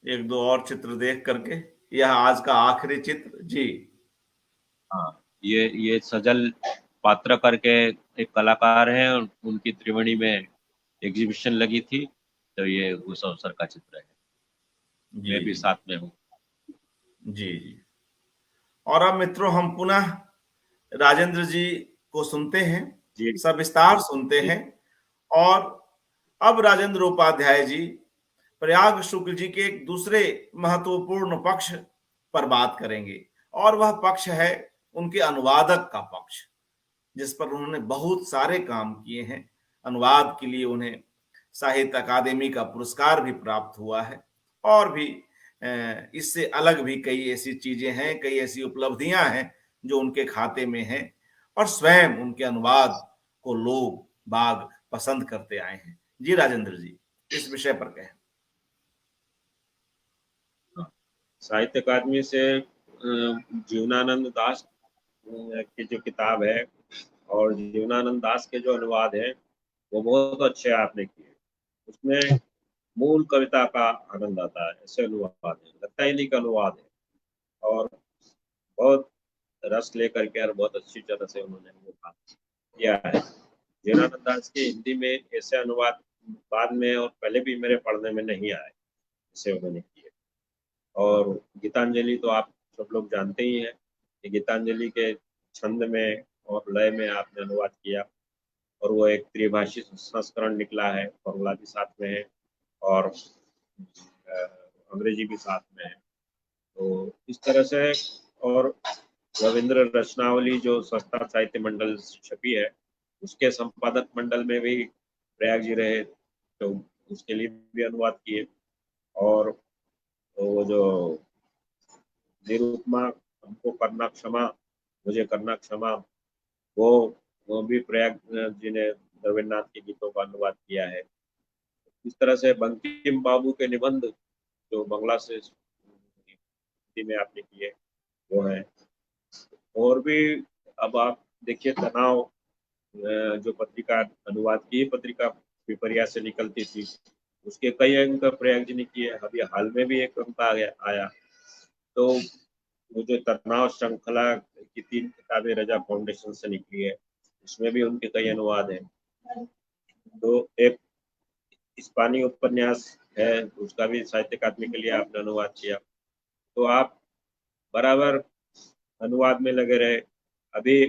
एक दो और चित्र देख करके यह आज का आखिरी चित्र। जी। हाँ, ये सजल पात्र करके एक कलाकार हैं, उनकी त्रिवेणी में एग्जीबिशन लगी थी। तो ये उस अवसर का चित्र है, जी मैं भी जी। साथ में हूँ। जी जी। और अब मित्रों हम पुनः राजेंद्र जी को सुनते हैं, जी सविस्तार सुनते जी। हैं। और अब राजेंद्र उपाध्याय जी प्रयाग शुक्ल जी के एक दूसरे महत्वपूर्ण पक्ष पर बात करेंगे, और वह पक्ष है उनके अनुवादक का पक्ष, जिस पर उन्होंने बहुत सारे काम किए हैं। अनुवाद के लिए उन्हें साहित्य अकादमी का पुरस्कार भी प्राप्त हुआ है, और भी इससे अलग भी कई ऐसी चीजें हैं, कई ऐसी उपलब्धियां हैं जो उनके खाते में हैं, और स्वयं उनके अनुवाद को लोग बाग पसंद करते आए हैं। जी राजेंद्र जी, इस विषय पर कहें। हाँ, साहित्य अकादमी से जीवनानंद दास की जो किताब है, और जीवनानंद दास के जो अनुवाद है, वो बहुत अच्छे आपने किए। उसमें मूल कविता का आनंद आता है, ऐसे अनुवाद है, लगता ही नहीं का अनुवाद है। और बहुत रस लेकर के और बहुत अच्छी तरह से उन्होंने वो काम किया है। जीवनानंद दास के हिंदी में ऐसे अनुवाद बाद में और पहले भी मेरे पढ़ने में नहीं आए, ऐसे उन्होंने किए। और गीतांजलि तो आप सब लोग जानते ही हैं कि गीतांजलि के छंद में और लय में आपने अनुवाद किया, और वो एक त्रिभाषी संस्करण निकला है, बंगला भी साथ में है और अंग्रेजी भी साथ में है। तो इस तरह से, और रविंद्र रचनावली जो संस्था साहित्य मंडल छपी है, उसके संपादक मंडल में भी प्रयाग जी रहे, तो उसके लिए भी अनुवाद किए। और वो जो निरुपमा हमको करना क्षमा, मुझे करना क्षमा, वो वो भी प्रयाग जी ने रविन्द्रनाथ के गीतों का अनुवाद किया है। इस तरह से बंकिम बाबू के निबंध जो बंगला से हिंदी में आपने किए, वो है। और भी अब आप देखिए, तनाव जो पत्रिका अनुवाद की पत्रिका पिपरिया से निकलती थी, उसके कई अंक प्रयाग जी ने किए। अभी हाल में भी एक अंक आया। तो वो जो तनाव श्रृंखला की 3 किताबें रजा फाउंडेशन से निकली है, उसमें भी उनके कई अनुवाद हैं। तो एक इस्पानी उपन्यास है, उसका भी साहित्य अकादमी के लिए आपने अनुवाद किया। तो आप बराबर अनुवाद में लगे रहे। अभी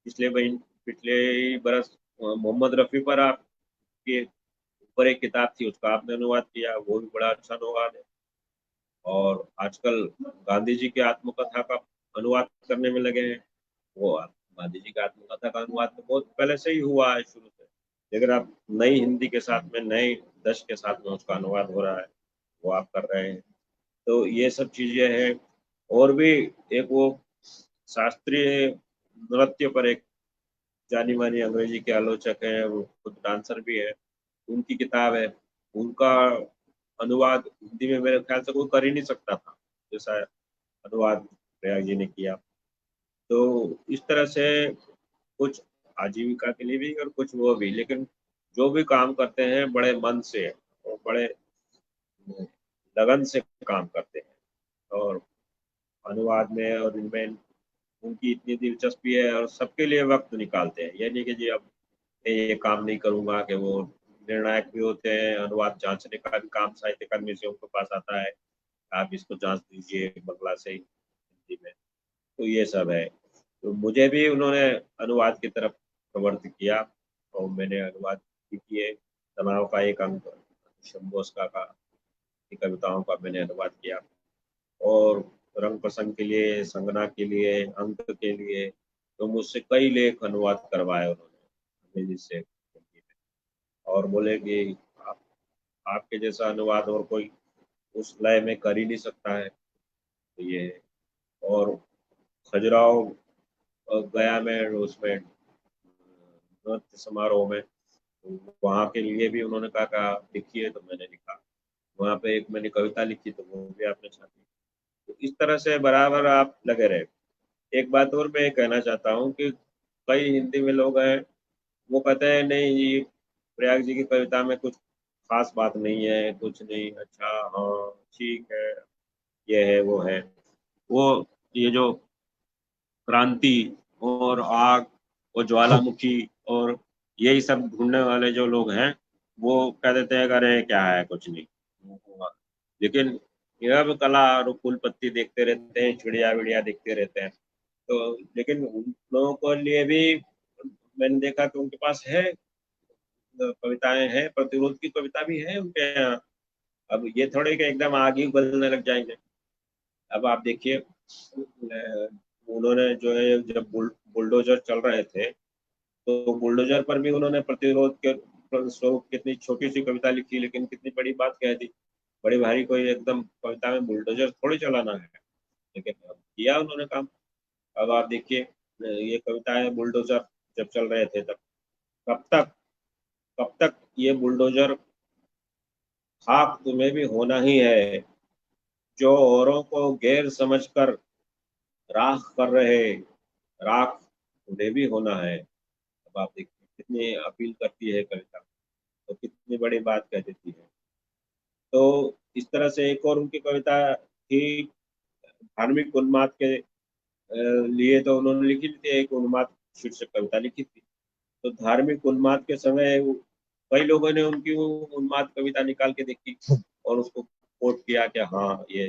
पिछले ही बरस मोहम्मद रफी पर आपके ऊपर एक किताब थी, उसका आपने अनुवाद किया, वो भी बड़ा अच्छा अनुवाद है। और आजकल गांधी जी की आत्मकथा का अनुवाद करने में लगे हैं। वो गांधी जी की आत्मकथा का अनुवाद तो बहुत पहले से ही हुआ है, शुरू से, लेकिन अब नई हिंदी के साथ में, नए दश के साथ में उसका अनुवाद हो रहा है, वो आप कर रहे हैं। तो ये सब चीजें हैं। और भी एक वो शास्त्रीय नृत्य पर एक जानी मानी अंग्रेजी के आलोचक हैं, वो खुद डांसर भी है, उनकी किताब है। उनका अनुवाद हिंदी में मेरे ख्याल से कोई कर ही नहीं सकता था, जैसा अनुवाद प्रयाग जी ने किया। तो इस तरह से कुछ आजीविका के लिए भी और कुछ वो भी, लेकिन जो भी काम करते हैं बड़े मन से और बड़े लगन से काम करते हैं। और अनुवाद में और इनमें उनकी इतनी दिलचस्पी है, और सबके लिए वक्त निकालते हैं। ये नहीं कि जी अब ये काम नहीं करूंगा, कि वो निर्णायक भी होते हैं। अनुवाद जांचने का भी काम साहित्य अकादमी से उनके पास आता है, आप इसको जांच दीजिए बंगला से हिंदी में। तो ये सब है। तो मुझे भी उन्होंने अनुवाद की तरफ प्रवृत्त किया, और मैंने अनुवाद भी किए। तनाव का एक अंक शंभोस्का का की कविताओं का मैंने अनुवाद किया। और रंग प्रसंग के लिए, संगना के लिए, अंक के लिए तो मुझसे कई लेख अनुवाद करवाए उन्होंने अंग्रेजी से हिंदी में। और बोले कि आप आपके जैसा अनुवाद और कोई उस लय में कर ही नहीं सकता है। तो ये है। और खजुराहो गया में उसमें नृत्य समारोह में, तो वहाँ के लिए भी उन्होंने कहा कि आप लिखिए, तो मैंने लिखा। वहाँ पे एक मैंने कविता लिखी, तो वो भी आपने छापी। तो इस तरह से बराबर आप लगे रहे। एक बात और मैं कहना चाहता हूँ कि कई हिंदी में लोग हैं, वो कहते हैं नहीं ये प्रयाग जी की कविता में कुछ खास बात नहीं है, कुछ नहीं, अच्छा हाँ ठीक है, ये है वो है। वो ये जो क्रांति और आग और ज्वालामुखी और यही सब ढूंढने वाले जो लोग हैं, वो कह देते हैं अरे क्या है, कुछ नहीं। लेकिन यह भी कला और फूल पत्ती देखते रहते हैं, चिड़िया विड़िया देखते रहते हैं। तो लेकिन उन लोगों को लिए भी मैंने देखा कि उनके पास है, कविताएं हैं, प्रतिरोध की कविता भी है उनके यहाँ। अब ये थोड़े कि एकदम आग ही उगलने लग जाएंगे। अब आप देखिए, उन्होंने जो है जब बुलडोजर चल रहे थे, तो बुलडोजर पर भी उन्होंने प्रतिरोध के स्वरूप कितनी छोटी सी कविता लिखी, लेकिन कितनी बड़ी बात कह दी। बड़ी भारी कोई एकदम कविता में बुलडोजर थोड़ी चलाना है, लेकिन किया उन्होंने काम। अब आप देखिए, ये कविता है बुलडोजर जब चल रहे थे तब, कब तक कब तक ये बुलडोजर, खाक तुम्हें भी होना ही है, जो औरों को गैर समझकर राख कर रहे, राख तुम्हें भी होना है। अब आप देखिए कितनी अपील करती है कविता, तो कितनी बड़ी बात कह देती है। तो इस तरह से एक और उनकी कविता थी, धार्मिक उन्माद के लिए तो उन्होंने लिखी थी, एक उन्माद शीर्षक कविता लिखी थी। तो धार्मिक उन्माद के समय कई लोगों ने उनकी वो उन्माद कविता निकाल के देखी और उसको कोट किया कि हाँ ये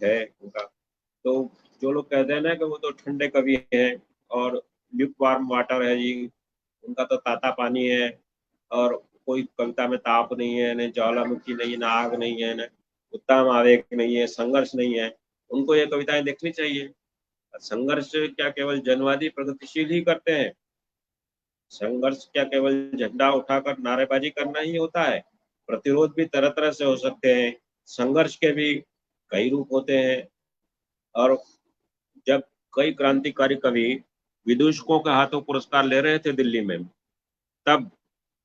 है उनका। तो जो लोग कहते हैं ना कि वो तो ठंडे कवि हैं और ल्यूक वार्म वाटर है जी, उनका तो ताता पानी है, और कोई कविता में ताप नहीं है, न ज्वालामुखी नहीं है, न आग नहीं है, न उत्तम आवेग नहीं है, संघर्ष नहीं है। उनको ये कविताएं देखनी चाहिए। संघर्ष क्या केवल जनवादी प्रगतिशील ही करते हैं? संघर्ष क्या केवल झंडा उठाकर नारेबाजी करना ही होता है? प्रतिरोध भी तरह तरह से हो सकते हैं, संघर्ष के भी कई रूप होते हैं। और जब कई क्रांतिकारी कवि विदूषकों के हाथों पुरस्कार ले रहे थे दिल्ली में, तब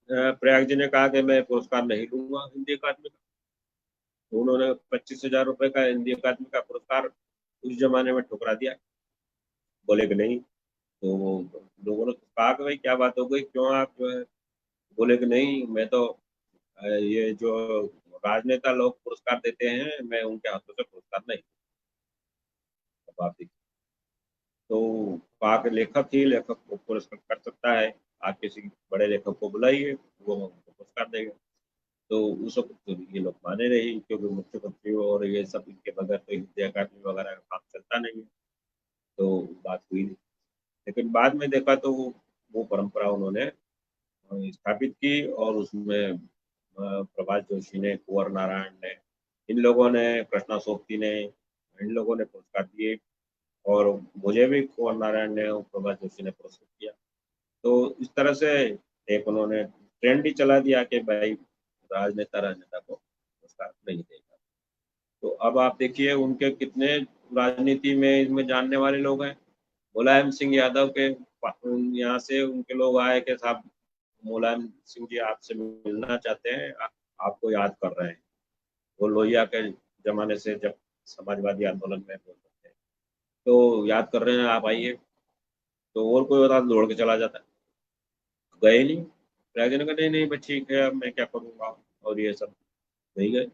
प्रयाग जी ने कहा कि मैं पुरस्कार नहीं लूंगा हिंदी अकादमी का। तो उन्होंने 25,000 रुपए का हिंदी अकादमी का पुरस्कार उस जमाने में ठुकरा दिया। बोले कि नहीं, तो लोगों ने कहा कि भाई क्या बात हो गई, क्यों आप जो है, बोले कि नहीं मैं तो ये जो राजनेता लोग पुरस्कार देते हैं मैं उनके हाथों से पुरस्कार नहीं। अब आप देखिए, तो कहा कि लेखक ही लेखक को पुरस्कार कर सकता है, आप किसी बड़े लेखक को बुलाइए वो हमको पुरस्कार देगा। तो उस वक्त तो ये लोग माने नहीं, क्योंकि मुख्यमंत्री और ये सब इनके बगैर तो हिंदी अकादमी वगैरह का काम चलता नहीं है। तो बात हुई नहीं, लेकिन बाद में देखा तो वो परंपरा उन्होंने स्थापित की, और उसमें प्रभाष जोशी ने, कुंवर नारायण ने, इन लोगों ने, कृष्णा सोबती ने, इन लोगों ने पुरस्कार दिए, और मुझे भी कुंवर नारायण ने और प्रभाष जोशी ने पुरस्कृत किया। तो इस तरह से एक उन्होंने ट्रेंड ही चला दिया कि भाई राजनेता को पुरस्कार नहीं देगा। तो अब आप देखिए उनके कितने राजनीति में इसमें जानने वाले लोग हैं। मुलायम सिंह यादव के यहाँ से उनके लोग आए कि साहब मुलायम सिंह जी आपसे मिलना चाहते हैं, आपको याद कर रहे हैं। वो लोहिया के जमाने से जब समाजवादी आंदोलन में बोल सकते हैं, तो याद कर रहे हैं, आप आइए। तो और कोई बता दौड़ के चला जाता है, गए नहीं। राजा ने कहा नहीं नहीं बस ठीक है, अब मैं क्या करूँगा, और ये सब नहीं गए,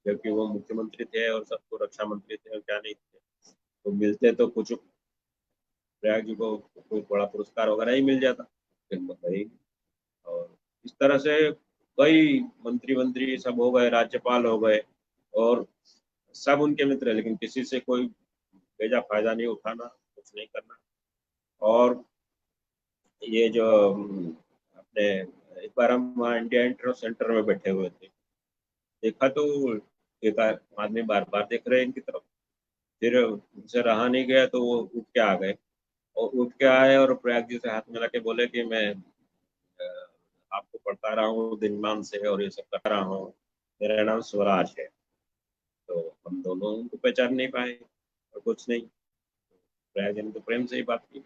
जबकि वो मुख्यमंत्री थे और सबको रक्षा मंत्री थे और क्या नहीं थे। तो मिलते तो कुछ प्रयाग जी को कोई बड़ा पुरस्कार वगैरह ही मिल जाता, लेकिन वो गए नहीं। और इस तरह से कई मंत्री मंत्री सब हो गए, राज्यपाल हो गए, और सब उनके मित्र हैं, लेकिन किसी से कोई बेजा फायदा नहीं उठाना, कुछ नहीं करना। और ये जो अपने एक बार हम वहाँ इंडिया इंटरनेशनल सेंटर में बैठे हुए थे, देखा तो एक आदमी बार बार देख रहे हैं इनकी तरफ। फिर उनसे रहा नहीं गया तो वो उठ के आ गए, और उठ के आए और प्रयाग जी से हाथ मिला के बोले कि मैं आपको पढ़ता रहा हूँ दिनमान से और ये सब कर रहा हूँ, मेरा नाम स्वराज है। तो हम दोनों उनको पहचान नहीं पाए और कुछ नहीं, प्रयाग जी ने तो प्रेम से ही बात की।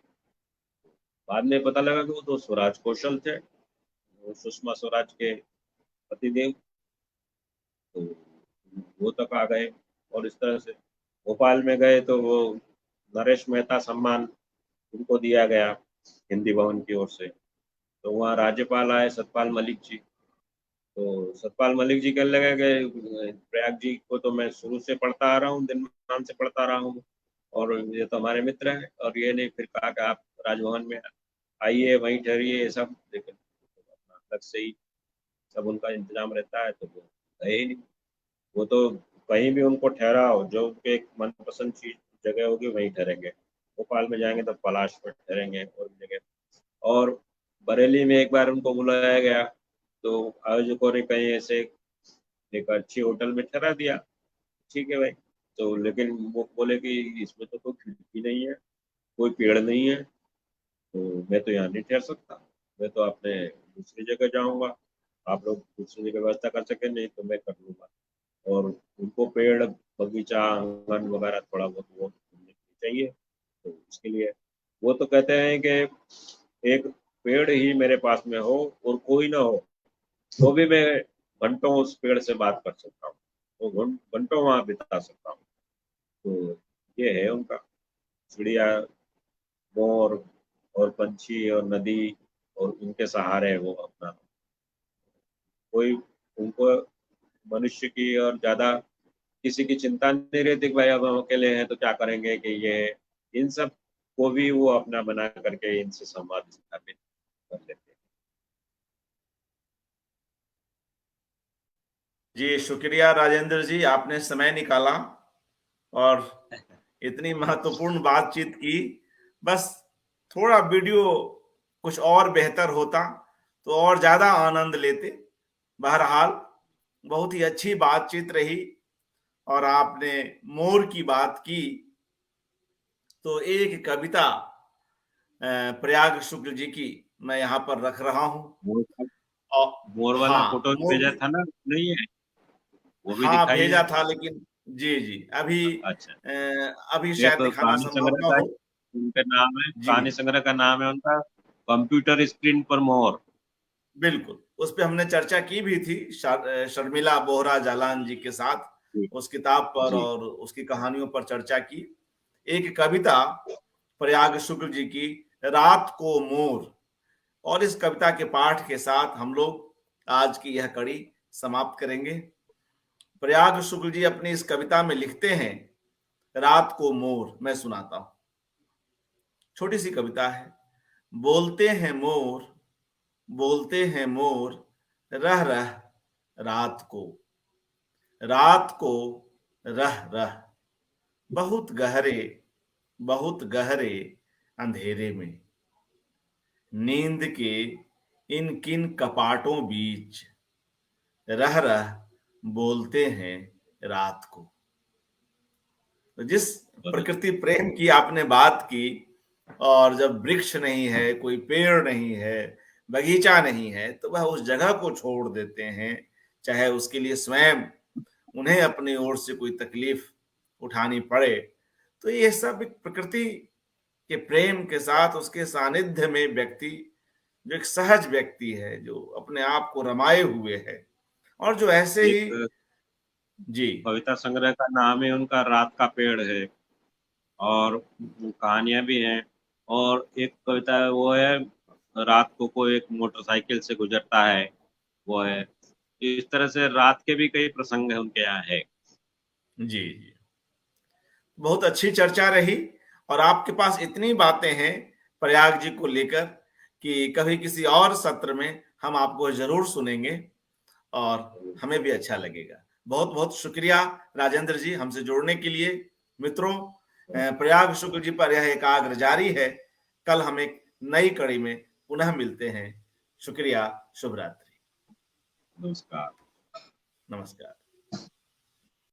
बाद में पता लगा कि वो तो स्वराज कौशल थे, वो सुषमा स्वराज के पतिदेव। तो वो तक आ गए, और इस तरह से भोपाल में गए तो वो नरेश मेहता सम्मान उनको दिया गया हिंदी भवन की ओर से। तो वहाँ राज्यपाल आए सतपाल मलिक जी। तो सतपाल मलिक जी कहने लगे कि प्रयाग जी को तो मैं शुरू से पढ़ता आ रहा हूँ, दिनमान से पढ़ता रहा हूँ, और ये तो हमारे मित्र हैं, और ये नहीं। फिर कहा कि आप राजभवन में आइए, वहीं ठहरिए, ये सब। लेकिन अपना अलग से ही सब उनका इंतजाम रहता है, तो वो गए ही नहीं। वो तो कहीं भी उनको ठहराओ, जो उनके एक मनपसंद चीज जगह होगी वहीं ठहरेंगे। भोपाल में जाएंगे तो पलाश में ठहरेंगे, और भी जगह। और बरेली में एक बार उनको बुलाया गया, तो आयोजकों ने कहीं ऐसे एक अच्छी होटल में ठहरा दिया, ठीक है भाई। तो लेकिन वो बोले कि इसमें तो कोई खिड़की नहीं है, कोई पेड़ नहीं है, तो मैं तो यहाँ नहीं ठहर सकता, मैं तो अपने दूसरी जगह जाऊंगा। आप लोग दूसरी जगह व्यवस्था कर सके, नहीं तो मैं कर लूंगा। और उनको पेड़ बगीचा आंगन वगैरह थोड़ा बहुत वो घूमने के लिए चाहिए, तो उसके लिए वो तो कहते हैं कि एक पेड़ ही मेरे पास में हो और कोई ना हो, तो भी मैं घंटों उस पेड़ से बात कर सकता हूँ, तो घंटों वहां बिता सकता हूँ। तो ये है उनका, चिड़िया, मोर और पंछी और नदी, और उनके सहारे वो अपना कोई, उनको मनुष्य की और ज्यादा किसी की चिंता नहीं रहती कि भाई अब हम अकेले हैं तो क्या करेंगे, कि ये इन सब को भी वो अपना बना करके इनसे संवाद स्थापित कर लेते हैं। जी शुक्रिया राजेंद्र जी, आपने समय निकाला और इतनी महत्वपूर्ण बातचीत की। बस थोड़ा वीडियो कुछ और बेहतर होता तो और ज्यादा आनंद लेते। बहरहाल बहुत ही अच्छी बातचीत रही, और आपने मोर की बात की तो एक कविता प्रयाग शुक्ल जी की मैं यहाँ पर रख रहा हूँ। मोर और मोर वाला हाँ, फोटो मोर भेजा की, था ना, नहीं है? वो भी हाँ दिखाइए। भेजा था, लेकिन जी जी अभी अच्छा, एक शायद दिखाना कहानी संभव संग्रह ना का हो। उनका नाम है, जी कहानी संग्रह का नाम है उनका कंप्यूटर स्क्रीन पर मोर। बिल्कुल, उस पे हमने चर्चा की भी थी शर्मिला बोहरा जालान जी के साथ, जी उस किताब पर जी। और उसकी कहानियों पर चर्चा की। एक कविता प्रयाग शुक्ल जी की रात को मोर। और इस कविता के पाठ के साथ हम लोग आज की यह कड़ी समाप्त करेंगे। प्रयाग शुक्ल जी अपनी इस कविता में लिखते हैं, रात को मोर। मैं सुनाता हूं, छोटी सी कविता है। बोलते हैं मोर, बोलते हैं मोर, रह रह रात को, रात को रह रह, बहुत गहरे, बहुत गहरे अंधेरे में, नींद के इन किन कपाटों बीच, रह रह बोलते हैं रात को। तो जिस प्रकृति प्रेम की आपने बात की, और जब वृक्ष नहीं है, कोई पेड़ नहीं है, बगीचा नहीं है, तो वह उस जगह को छोड़ देते हैं, चाहे उसके लिए स्वयं उन्हें अपनी ओर से कोई तकलीफ उठानी पड़े। तो ये सब एक प्रकृति के प्रेम के साथ उसके सानिध्य में व्यक्ति, जो एक सहज व्यक्ति है, जो अपने आप को रमाए हुए है, और जो ऐसे ही एक जी कविता संग्रह का नाम है उनका रात का पेड़ है, और कहानियां भी हैं। और एक कविता है, वो है रात को कोई एक मोटरसाइकिल से गुजरता है, वो है। इस तरह से रात के भी कई प्रसंग है उनके यहाँ है। जी जी, बहुत अच्छी चर्चा रही। और आपके पास इतनी बातें हैं प्रयाग जी को लेकर कि कभी किसी और सत्र में हम आपको जरूर सुनेंगे और हमें भी अच्छा लगेगा। बहुत बहुत शुक्रिया राजेंद्र जी हमसे जुड़ने के लिए। मित्रों, प्रयाग शुक्ल जी पर यह एकाग्र जारी है। कल हम एक नई कड़ी में पुनः मिलते हैं। शुक्रिया, शुभ रात्रि। नमस्कार। नमस्कार।